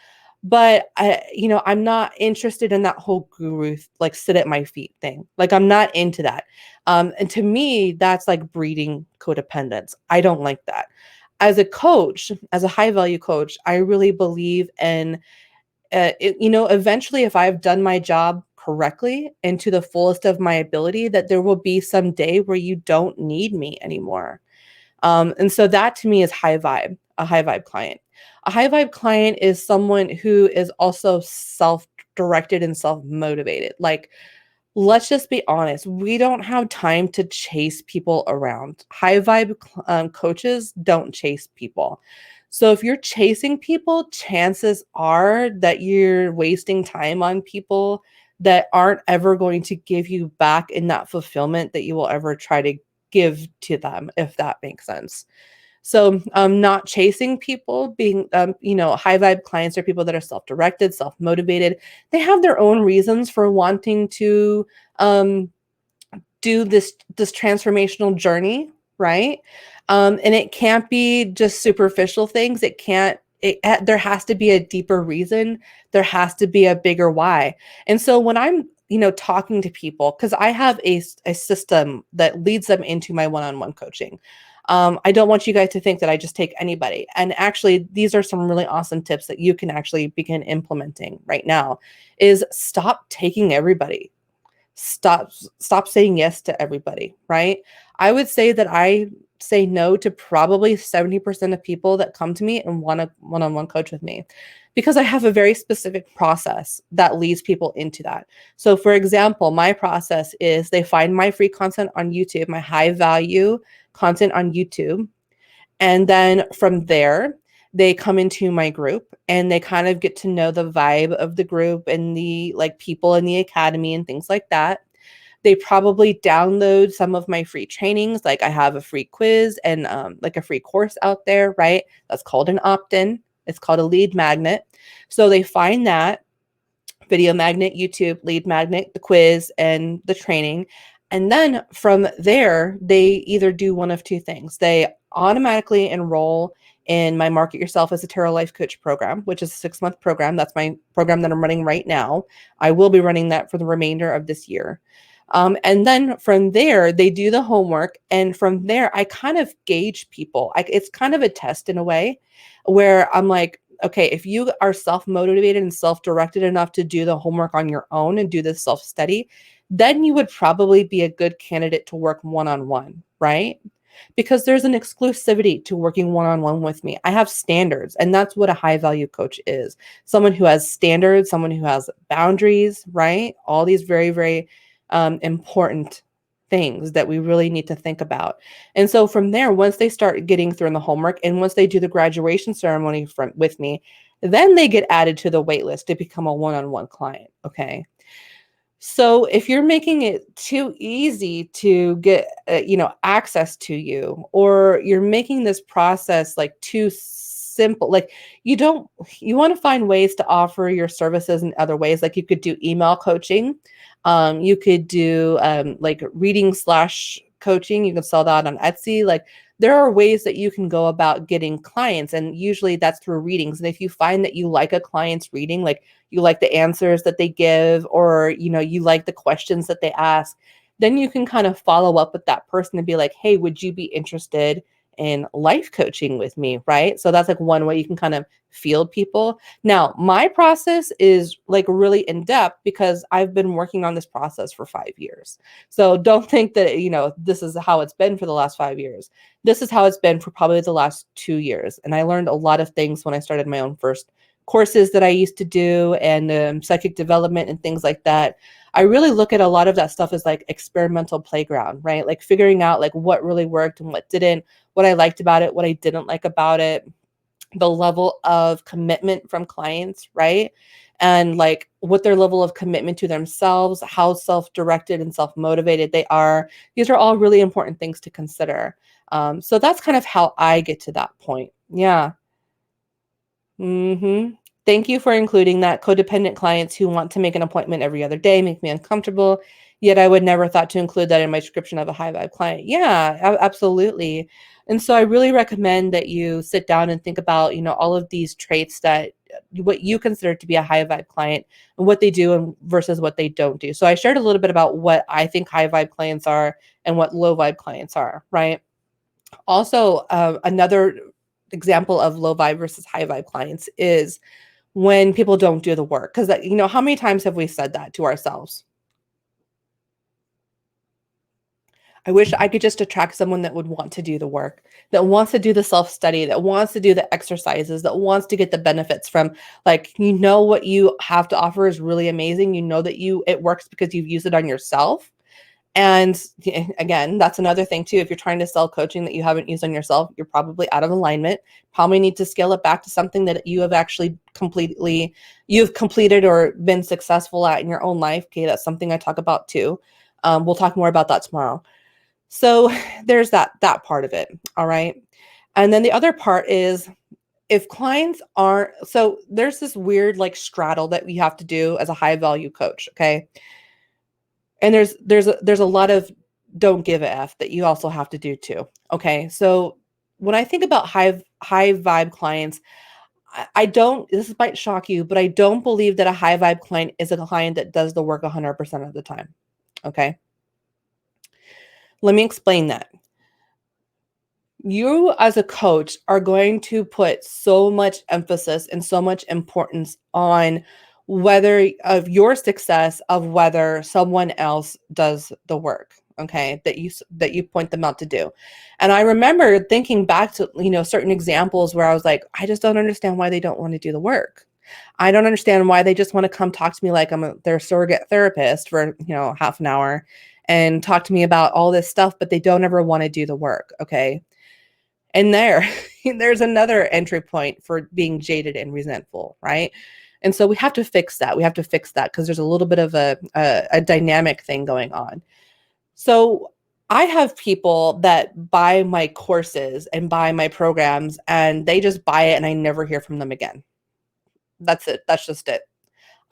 but I'm not interested in that whole guru, like sit at my feet thing. Like I'm not into that. And to me, that's like breeding codependence. I don't like that. As a coach, as a high value coach, I really believe in eventually, if I've done my job correctly and to the fullest of my ability, that there will be some day where you don't need me anymore. And so that to me is a high vibe client. A high vibe client is someone who is also self-directed and self-motivated. Like, let's just be honest, we don't have time to chase people around. High vibe coaches don't chase people. So if you're chasing people, chances are that you're wasting time on people that aren't ever going to give you back in that fulfillment that you will ever try to give to them, if that makes sense. So, not chasing people, being, high vibe clients are people that are self-directed, self-motivated. They have their own reasons for wanting to um, do this transformational journey, right? And it can't be just superficial things. It can't. There has to be a deeper reason. There has to be a bigger why. And so when I'm talking to people, because I have a system that leads them into my one-on-one coaching. I don't want you guys to think that I just take anybody. And actually, these are some really awesome tips that you can actually begin implementing right now. Is stop taking everybody. Stop saying yes to everybody, right? I would say that I say no to probably 70% of people that come to me and want a one-on-one coach with me because I have a very specific process that leads people into that. So for example, my process is they find my free content on YouTube, my high value content on YouTube. And then from there, they come into my group and they kind of get to know the vibe of the group and the like people in the academy and things like that. They probably download some of my free trainings. Like I have a free quiz and like a free course out there, right? That's called an opt-in. It's called a lead magnet. So they find that video magnet, YouTube, lead magnet, the quiz, and the training. And then from there, they either do one of two things. They automatically enroll in my Market Yourself as a Tarot Life Coach program, which is a 6-month program. That's my program that I'm running right now. I will be running that for the remainder of this year. And then from there, they do the homework. And from there, I kind of gauge people. It's kind of a test in a way where I'm like, okay, if you are self-motivated and self-directed enough to do the homework on your own and do the self-study, then you would probably be a good candidate to work one-on-one, right? Because there's an exclusivity to working one-on-one with me. I have standards, and that's what a high-value coach is. Someone who has standards, someone who has boundaries, right? All these very, very important things that we really need to think about. And so from there, once they start getting through the homework and once they do the graduation ceremony with me, then they get added to the wait list to become a one-on-one client. Okay. So if you're making it too easy to get, access to you, or you're making this process like too simple, like you want to find ways to offer your services in other ways. Like you could do email coaching. You could do like reading/coaching. You can sell that on Etsy. Like there are ways that you can go about getting clients, and usually that's through readings. And if you find that you like a client's reading, like you like the answers that they give, or you like the questions that they ask, then you can kind of follow up with that person and be like, hey, would you be interested in life coaching with me, right? So that's like one way you can kind of field people. Now, my process is like really in depth because I've been working on this process for 5 years. So don't think that, this is how it's been for the last 5 years. This is how it's been for probably the last 2 years. And I learned a lot of things when I started my own first courses that I used to do, and psychic development and things like that. I really look at a lot of that stuff as like experimental playground, right? Like figuring out like what really worked and what didn't, what I liked about it, what I didn't like about it, the level of commitment from clients, right? And like what their level of commitment to themselves, how self-directed and self-motivated they are. These are all really important things to consider. So that's kind of how I get to that point. Yeah. Thank you for including that. Codependent clients who want to make an appointment every other day make me uncomfortable. Yet I would never thought to include that in my description of a high vibe client. Yeah, absolutely. And so I really recommend that you sit down and think about, all of these traits that what you consider to be a high vibe client and what they do and versus what they don't do. So I shared a little bit about what I think high vibe clients are and what low vibe clients are, right? Also, another example of low vibe versus high vibe clients is when people don't do the work. Because, how many times have we said that to ourselves? I wish I could just attract someone that would want to do the work, that wants to do the self-study, that wants to do the exercises, that wants to get the benefits from, like, what you have to offer is really amazing. You know that it works because you've used it on yourself. And again, that's another thing too. If you're trying to sell coaching that you haven't used on yourself, you're probably out of alignment. Probably need to scale it back to something that you have actually you've completed or been successful at in your own life. Okay, that's something I talk about too. We'll talk more about that tomorrow. So there's that part of it. All right. And then the other part is if clients aren't, so there's this weird like straddle that we have to do as a high value coach. Okay. And there's a lot of don't give a F that you also have to do too. Okay. So when I think about high vibe clients, I don't, this might shock you, but I don't believe that a high vibe client is a client that does the work 100% of the time. Okay. Let me explain that. You as a coach are going to put so much emphasis and so much importance on whether of your success of whether someone else does the work, okay, that you point them out to do. And I remember thinking back to, certain examples where I was like, I just don't understand why they don't want to do the work. I don't understand why they just want to come talk to me like I'm their surrogate therapist for, half an hour and talk to me about all this stuff, but they don't ever want to do the work, okay? And there's another entry point for being jaded and resentful, right? And so we have to fix that. We have to fix that because there's a little bit of a dynamic thing going on. So I have people that buy my courses and buy my programs and they just buy it and I never hear from them again. That's it. That's just it.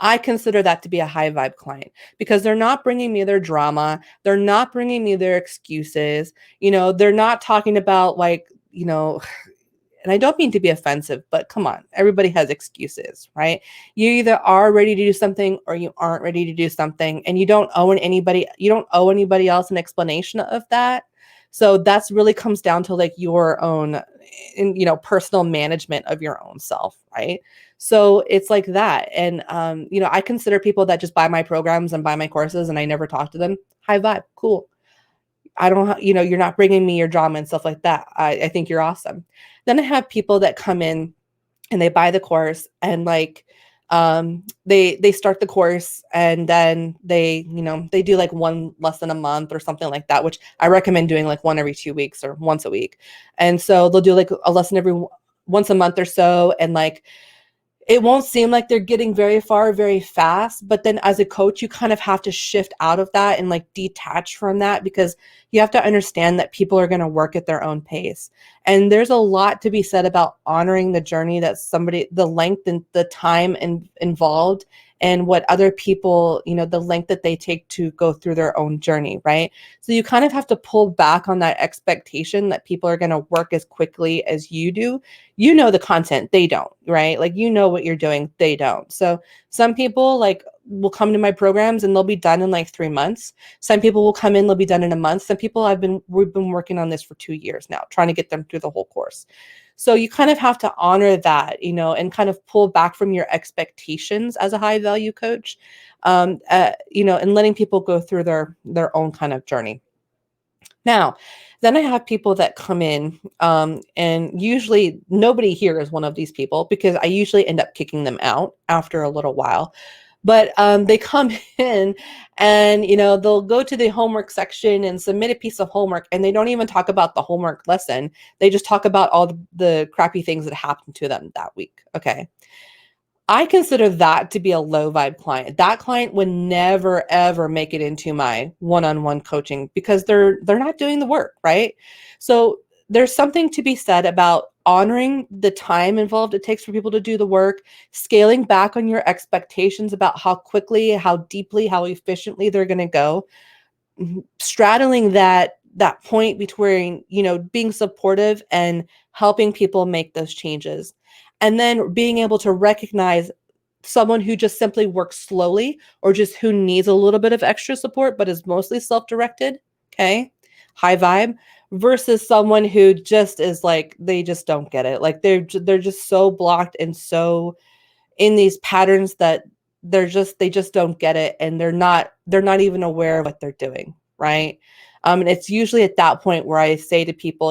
I consider that to be a high vibe client because they're not bringing me their drama. They're not bringing me their excuses. They're not talking about like, and I don't mean to be offensive, but come on, everybody has excuses, right? You either are ready to do something or you aren't ready to do something, and you don't owe anybody else an explanation of that. So that's really comes down to like your own, personal management of your own self, right? So it's like that. And I consider people that just buy my programs and buy my courses and I never talk to them, high vibe, cool. I don't, you're not bringing me your drama and stuff like that. I think you're awesome. Then I have people that come in and they buy the course and like, they start the course and then they do like one lesson a month or something like that, which I recommend doing like one every 2 weeks or once a week. And so they'll do like a lesson once a month or so. And like, it won't seem like they're getting very far very fast, but then as a coach you kind of have to shift out of that and like detach from that because you have to understand that people are going to work at their own pace. And there's a lot to be said about honoring the journey that the length and the time involved and what other people, the length that they take to go through their own journey, right? So you kind of have to pull back on that expectation that people are going to work as quickly as you do. The content, they don't, right? Like, what you're doing, they don't. So some people like will come to my programs and they'll be done in like 3 months. Some people will come in, they'll be done in a month. Some people we've been working on this for 2 years now, trying to get them through the whole course. So you kind of have to honor that, and kind of pull back from your expectations as a high value coach, and letting people go through their own kind of journey. Now, then I have people that come in, and usually nobody here is one of these people because I usually end up kicking them out after a little while. But they come in and, they'll go to the homework section and submit a piece of homework and they don't even talk about the homework lesson. They just talk about all the crappy things that happened to them that week. Okay. I consider that to be a low vibe client. That client would never ever make it into my one-on-one coaching because they're not doing the work, right? So there's something to be said about honoring the time involved it takes for people to do the work, scaling back on your expectations about how quickly, how deeply, how efficiently they're going to go, straddling that point between, being supportive and helping people make those changes. And then being able to recognize someone who just simply works slowly or just who needs a little bit of extra support but is mostly self-directed, okay? High vibe versus someone who just is like they just don't get it. Like they're just so blocked and so in these patterns that they just don't get it and they're not even aware of what they're doing, right? And it's usually at that point where I say to people,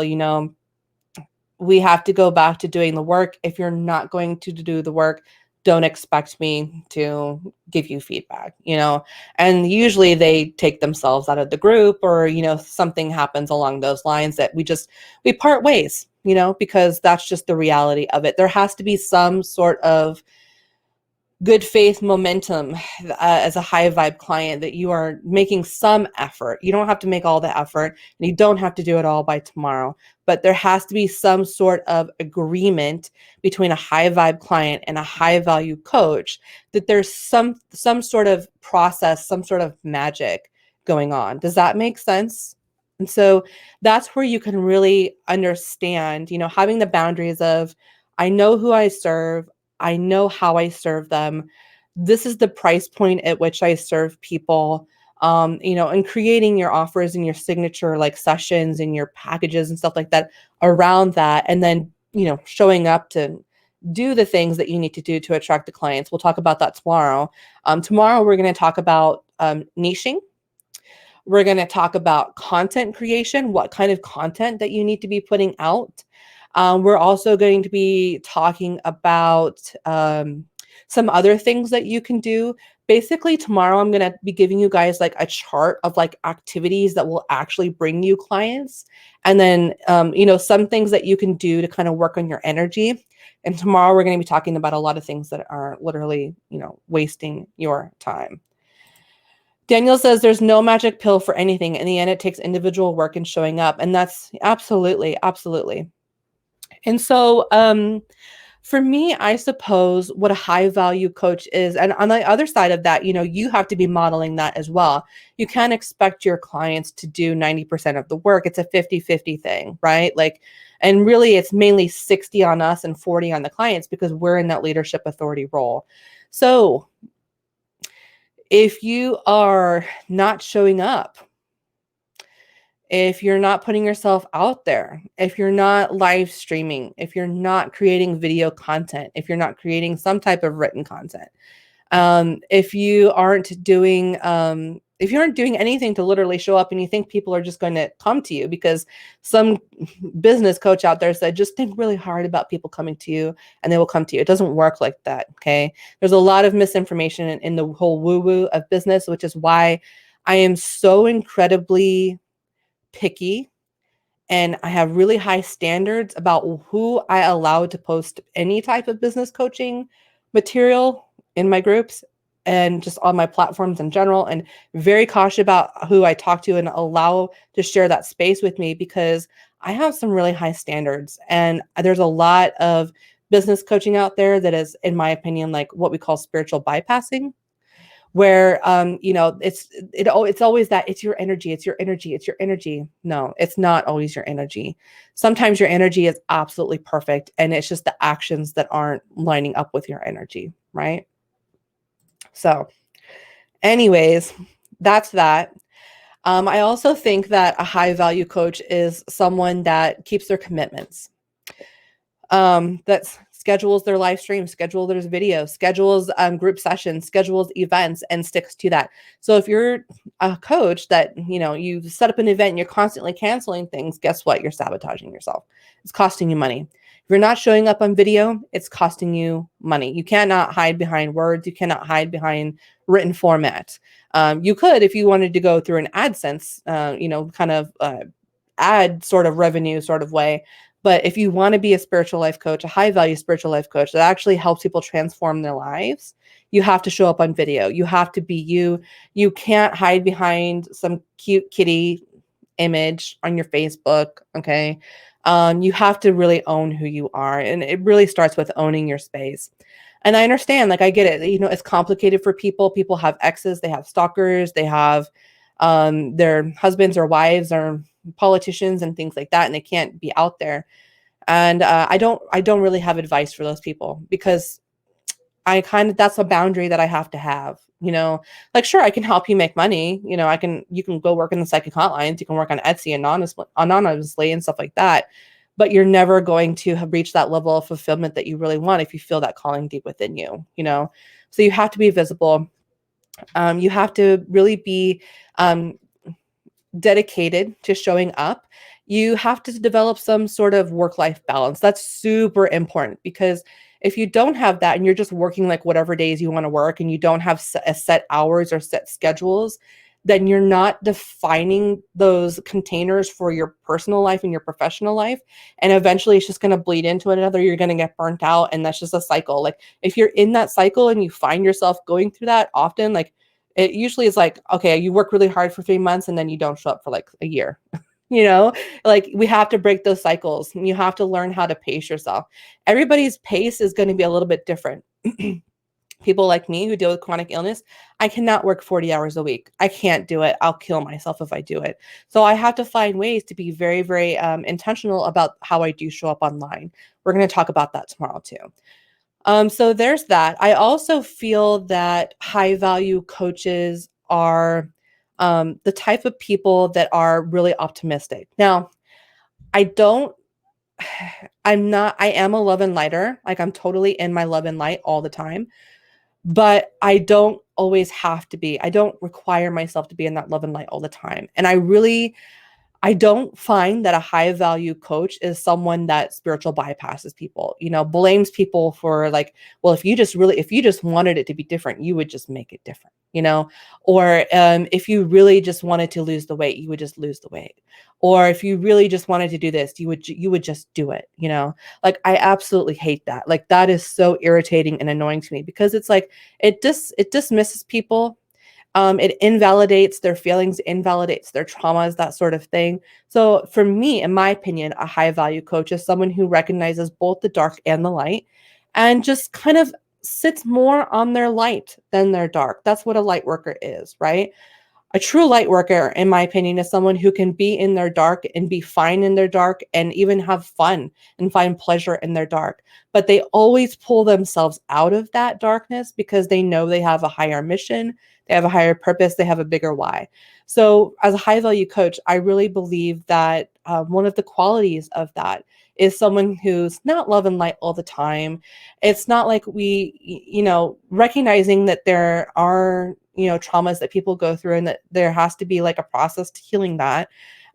we have to go back to doing the work. If you're not going to do the work, don't expect me to give you feedback, and usually they take themselves out of the group or, something happens along those lines that we part ways, because that's just the reality of it. There has to be some sort of good faith momentum as a high vibe client that you are making some effort. You don't have to make all the effort and you don't have to do it all by tomorrow, but there has to be some sort of agreement between a high vibe client and a high value coach that there's some sort of process, some sort of magic going on. Does that make sense? And so that's where you can really understand, having the boundaries of, I know who I serve. I know how I serve them. This is the price point at which I serve people. And creating your offers and your signature like sessions and your packages and stuff like that around that. And then, showing up to do the things that you need to do to attract the clients. We'll talk about that tomorrow. Tomorrow, we're going to talk about niching. We're going to talk about content creation, what kind of content that you need to be putting out. We're also going to be talking about some other things that you can do basically tomorrow I'm going to be giving you guys like a chart of like activities that will actually bring you clients. And then, some things that you can do to kind of work on your energy. And tomorrow we're going to be talking about a lot of things that are literally, wasting your time. Daniel says there's no magic pill for anything. In the end, it takes individual work and showing up. And that's absolutely, absolutely. And so, for me, I suppose what a high value coach is, and on the other side of that, you have to be modeling that as well. You can't expect your clients to do 90% of the work. It's a 50-50 thing, right? Like, and really it's mainly 60 on us and 40 on the clients because we're in that leadership authority role. So if you are not showing up, if you're not putting yourself out there, if you're not live streaming, if you're not creating video content, if you're not creating some type of written content, if you aren't doing anything to literally show up and you think people are just going to come to you because some business coach out there said, just think really hard about people coming to you and they will come to you. It doesn't work like that. Okay. There's a lot of misinformation in the whole woo-woo of business, which is why I am so incredibly picky and I have really high standards about who I allow to post any type of business coaching material in my groups and just on my platforms in general, and very cautious about who I talk to and allow to share that space with me because I have some really high standards. And there's a lot of business coaching out there that is, in my opinion, like what we call spiritual bypassing, where it's always that it's your energy, it's your energy, it's your energy. No, it's not always your energy. Sometimes your energy is absolutely perfect and it's just the actions that aren't lining up with your energy, right? So anyways, that's that. I also think that a high value coach is someone that keeps their commitments, that schedules their live streams, schedules their videos, schedules group sessions, schedules events, and sticks to that. So if you're a coach that, you set up an event and you're constantly canceling things, guess what? You're sabotaging yourself. It's costing you money. If you're not showing up on video, it's costing you money. You cannot hide behind words. You cannot hide behind written format. You could, if you wanted to go through an AdSense, ad sort of revenue sort of way. But if you want to be a spiritual life coach, a high value spiritual life coach that actually helps people transform their lives, you have to show up on video. You have to be you. You can't hide behind some cute kitty image on your Facebook. Okay. You have to really own who you are. And it really starts with owning your space. And I understand, like, I get it. It's complicated for people. People have exes, they have stalkers, they have their husbands or wives or politicians and things like that, and they can't be out there. And I don't really have advice for those people because that's a boundary that I have to have. Like, sure, I can help you make money. You can go work in the psychic hotlines, you can work on Etsy anonymously and stuff like that. But you're never going to have reached that level of fulfillment that you really want if you feel that calling deep within you. So you have to be visible. You have to really be dedicated to showing up. You have to develop some sort of work-life balance. That's super important because if you don't have that and you're just working like whatever days you want to work and you don't have set hours or set schedules, then you're not defining those containers for your personal life and your professional life. And eventually it's just going to bleed into another. You're going to get burnt out. And that's just a cycle. Like if you're in that cycle and you find yourself going through that often, like it usually is like, okay, you work really hard for 3 months and then you don't show up for like a year. Like we have to break those cycles. You have to learn how to pace yourself. Everybody's pace is going to be a little bit different. People like me who deal with chronic illness, I cannot work 40 hours a week. I can't do it. I'll kill myself if I do it. So I have to find ways to be very, very intentional about how I do show up online. We're going to talk about that tomorrow too. So there's that. I also feel that high value coaches are the type of people that are really optimistic. Now, I am a love and lighter. Like I'm totally in my love and light all the time, but I don't always have to be. I don't require myself to be in that love and light all the time. And I don't find that a high value coach is someone that spiritual bypasses people, blames people for like, well, if you just wanted it to be different, you would just make it different. Or if you really just wanted to lose the weight, you would just lose the weight. Or if you really just wanted to do this, you would just do it. Like I absolutely hate that. Like that is so irritating and annoying to me because it's like it dismisses people. It invalidates their feelings, invalidates their traumas, that sort of thing. So, for me, in my opinion, a high value coach is someone who recognizes both the dark and the light and just kind of sits more on their light than their dark. That's what a light worker is, right? A true light worker, in my opinion, is someone who can be in their dark and be fine in their dark and even have fun and find pleasure in their dark. But they always pull themselves out of that darkness because they know they have a higher mission, they have a higher purpose, they have a bigger why. So, as a high value coach, I really believe that one of the qualities of that is someone who's not love and light all the time. It's not like recognizing that there are, traumas that people go through and that there has to be like a process to healing that.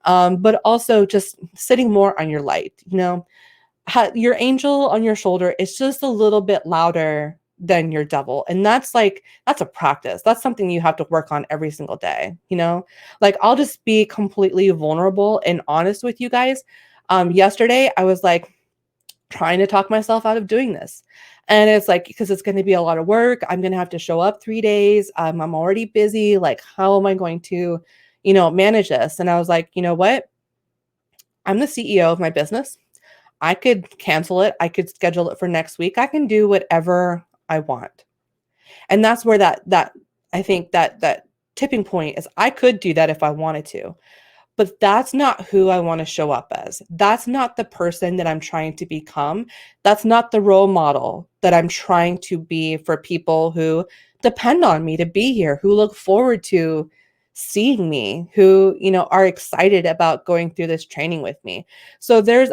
But also just sitting more on your light, your angel on your shoulder is just a little bit louder than your devil. And that's a practice. That's something you have to work on every single day. Like I'll just be completely vulnerable and honest with you guys. Yesterday I was like, trying to talk myself out of doing this. And it's like, because it's going to be a lot of work. I'm going to have to show up 3 days. I'm already busy. Like, how am I going to, manage this? And I was like, you know what? I'm the CEO of my business. I could cancel it. I could schedule it for next week. I can do whatever I want. And that's where that I think that tipping point is. I could do that if I wanted to. But that's not who I want to show up as. That's not the person that I'm trying to become. That's not the role model that I'm trying to be for people who depend on me to be here, who look forward to seeing me, who, are excited about going through this training with me. So there's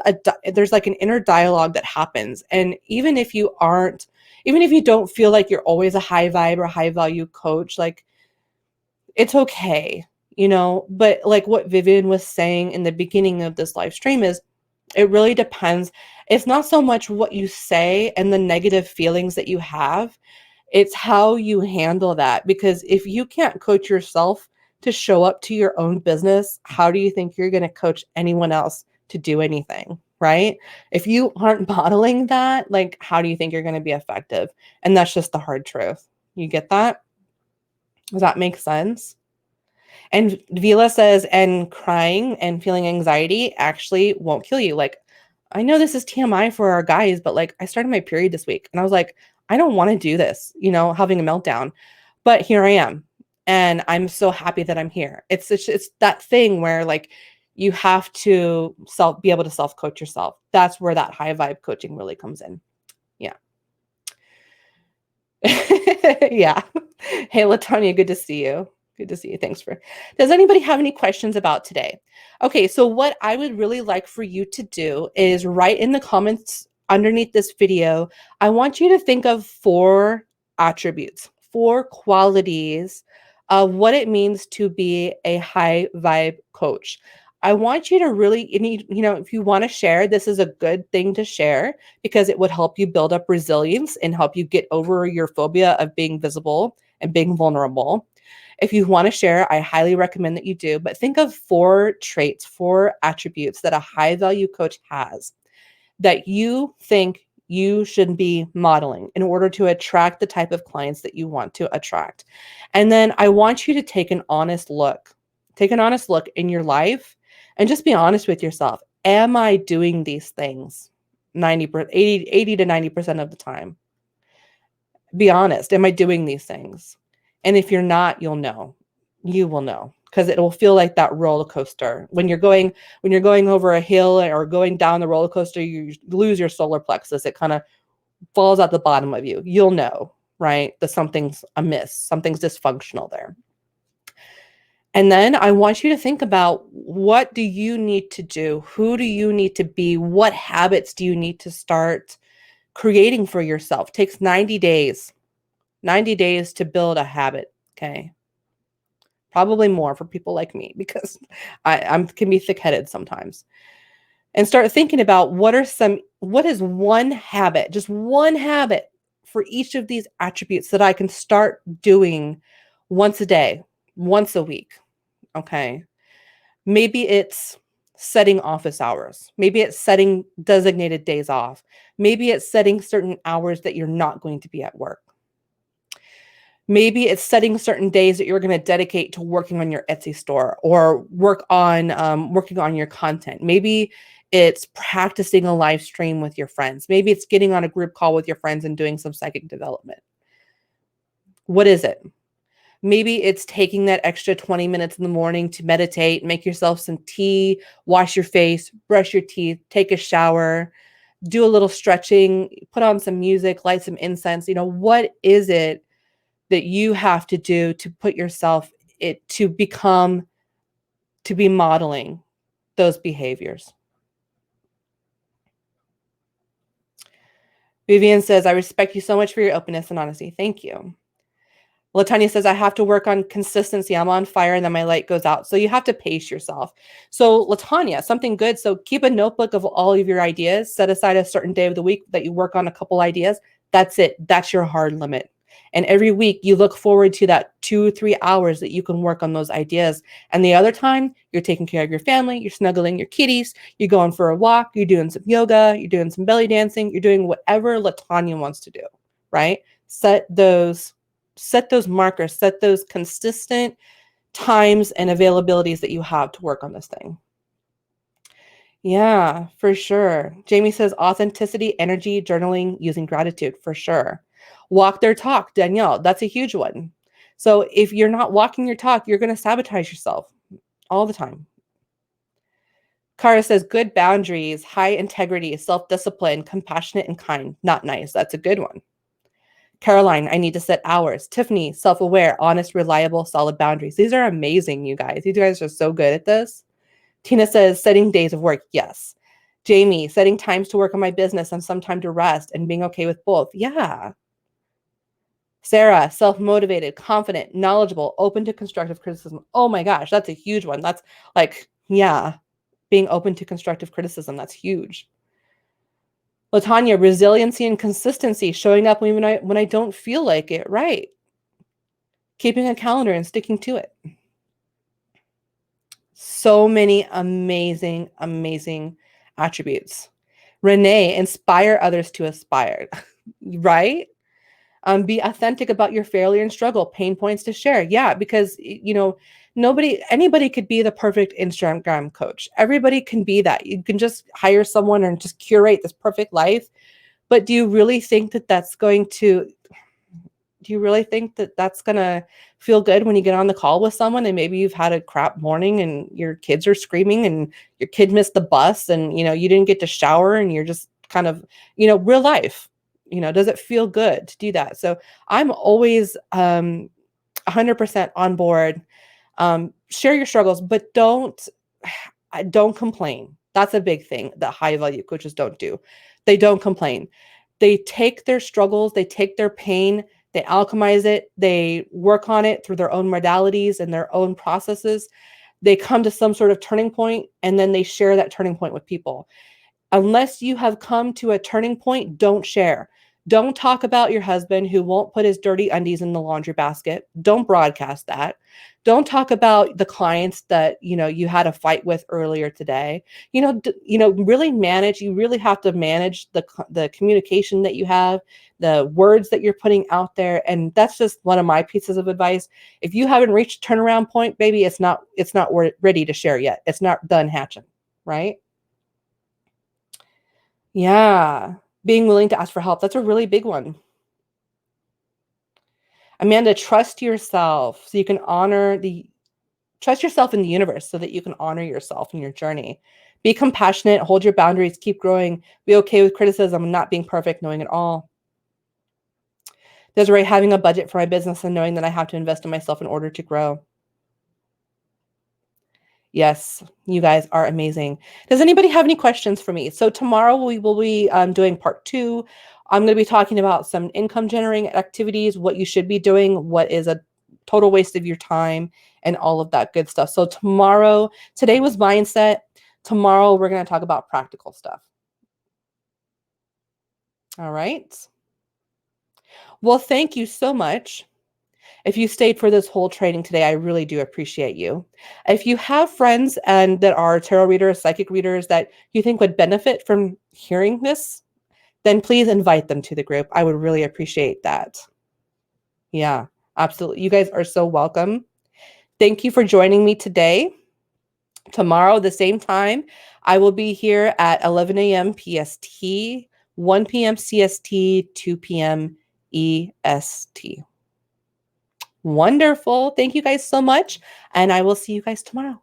like an inner dialogue that happens. And even if you don't feel like you're always a high vibe or high value coach, like it's okay. But like what Vivian was saying in the beginning of this live stream is it really depends. It's not so much what you say and the negative feelings that you have, it's how you handle that. Because if you can't coach yourself to show up to your own business, how do you think you're going to coach anyone else to do anything? Right? If you aren't modeling that, like, how do you think you're going to be effective? And that's just the hard truth. You get that? Does that make sense? And Vila says, and crying and feeling anxiety actually won't kill you. Like, I know this is TMI for our guys, but like, I started my period this week and I was like, I don't want to do this, having a meltdown. But here I am. And I'm so happy that I'm here. It's that thing where like you have to be able to self coach yourself. That's where that high vibe coaching really comes in. Yeah. Yeah. Hey, Latonia, good to see you. Good to see you. Does anybody have any questions about today? Okay, so what I would really like for you to do is write in the comments underneath this video. I want you to think of 4 attributes, 4 qualities of what it means to be a high vibe coach. I want you to really, if you want to share, this is a good thing to share because it would help you build up resilience and help you get over your phobia of being visible and being vulnerable. If you want to share, I highly recommend that you do, but think of 4 traits, 4 attributes that a high value coach has that you think you should be modeling in order to attract the type of clients that you want to attract. And then I want you to take an honest look. Take an honest look in your life and just be honest with yourself. Am I doing these things 80 to 90% of the time? Be honest. Am I doing these things? And if you're not, you'll know. You will know because it will feel like that roller coaster. When you're going over a hill or going down the roller coaster, you lose your solar plexus. It kind of falls at the bottom of you. You'll know, right? That something's amiss, something's dysfunctional there. And then I want you to think about, what do you need to do? Who do you need to be? What habits do you need to start creating for yourself? It takes 90 days. 90 days to build a habit, okay? probably more for people like me because I can be thick-headed sometimes. And start thinking about what is one habit, just one habit for each of these attributes that I can start doing once a day, once a week. Okay. Maybe it's setting office hours. Maybe it's setting designated days off. Maybe it's setting certain hours that you're not going to be at work. Maybe it's setting certain days that you're going to dedicate to working on your Etsy store or working on your content. Maybe it's practicing a live stream with your friends. Maybe it's getting on a group call with your friends and doing some psychic development. What is it? Maybe it's taking that extra 20 minutes in the morning to meditate, make yourself some tea, wash your face, brush your teeth, take a shower, do a little stretching, put on some music, light some incense. What is it that you have to do to put yourself to be modeling those behaviors? Vivian says, I respect you so much for your openness and honesty. Thank you. Latanya says, I have to work on consistency. I'm on fire and then my light goes out. So you have to pace yourself. So Latanya, something good. So keep a notebook of all of your ideas. Set aside a certain day of the week that you work on a couple ideas. That's it. That's your hard limit. And every week you look forward to that 2-3 hours that you can work on those ideas. And the other time you're taking care of your family, you're snuggling your kitties, you're going for a walk, you're doing some yoga, you're doing some belly dancing, you're doing whatever Latanya wants to do, right? Set those markers, set those consistent times and availabilities that you have to work on this thing. Yeah, for sure. Jamie says authenticity, energy, journaling, using gratitude, for sure. Walk their talk, Danielle. That's a huge one. So if you're not walking your talk, you're going to sabotage yourself all the time. Kara says good boundaries, high integrity, self-discipline, compassionate and kind. Not nice. That's a good one. Caroline, I need to set hours. Tiffany, self-aware, honest, reliable, solid boundaries. These are amazing, you guys. You guys are so good at this. Tina says setting days of work. Yes. Jamie, setting times to work on my business and some time to rest and being okay with both. Yeah. Sarah, self-motivated, confident, knowledgeable, open to constructive criticism. Oh my gosh, that's a huge one. That's yeah, being open to constructive criticism. That's huge. Latanya, resiliency and consistency, showing up when I don't feel like it, right? Keeping a calendar and sticking to it. So many amazing, amazing attributes. Renee, inspire others to aspire, right? Be authentic about your failure and struggle, pain points to share. Yeah, because anybody could be the perfect Instagram coach. Everybody can be that. You can just hire someone and just curate this perfect life. But do you really think that that's going to feel good when you get on the call with someone and maybe you've had a crap morning and your kids are screaming and your kid missed the bus and you didn't get to shower and you're just kind of real life, does it feel good to do that? So I'm always 100% on board. Share your struggles, but don't complain. That's a big thing that high value coaches don't do. They don't complain. They take their struggles, they take their pain, they alchemize it, they work on it through their own modalities and their own processes. They come to some sort of turning point and then they share that turning point with people. Unless you have come to a turning point, don't share. Don't talk about your husband who won't put his dirty undies in the laundry basket. Don't broadcast that. Don't talk about the clients that, you had a fight with earlier today. Really manage. You really have to manage the communication that you have, the words that you're putting out there. And that's just one of my pieces of advice. If you haven't reached a turnaround point, baby, it's not ready to share yet. It's not done hatching, right? Yeah. Being willing to ask for help. That's a really big one. Amanda, trust yourself so you can trust yourself in the universe so that you can honor yourself in your journey. Be compassionate, hold your boundaries, keep growing, be okay with criticism and not being perfect, knowing it all. Desiree, having a budget for my business and knowing that I have to invest in myself in order to grow. Yes, you guys are amazing. Does anybody have any questions for me? So tomorrow we will be doing part 2. I'm going to be talking about some income generating activities, what you should be doing, what is a total waste of your time and all of that good stuff. So today was mindset. Tomorrow we're going to talk about practical stuff. All right. Well, thank you so much. If you stayed for this whole training today, I really do appreciate you. If you have friends and that are tarot readers, psychic readers that you think would benefit from hearing this, then please invite them to the group. I would really appreciate that. Yeah, absolutely. You guys are so welcome. Thank you for joining me today. Tomorrow, the same time, I will be here at 11 a.m. PST, 1 p.m. CST, 2 p.m. EST. Wonderful. Thank you guys so much. And I will see you guys tomorrow.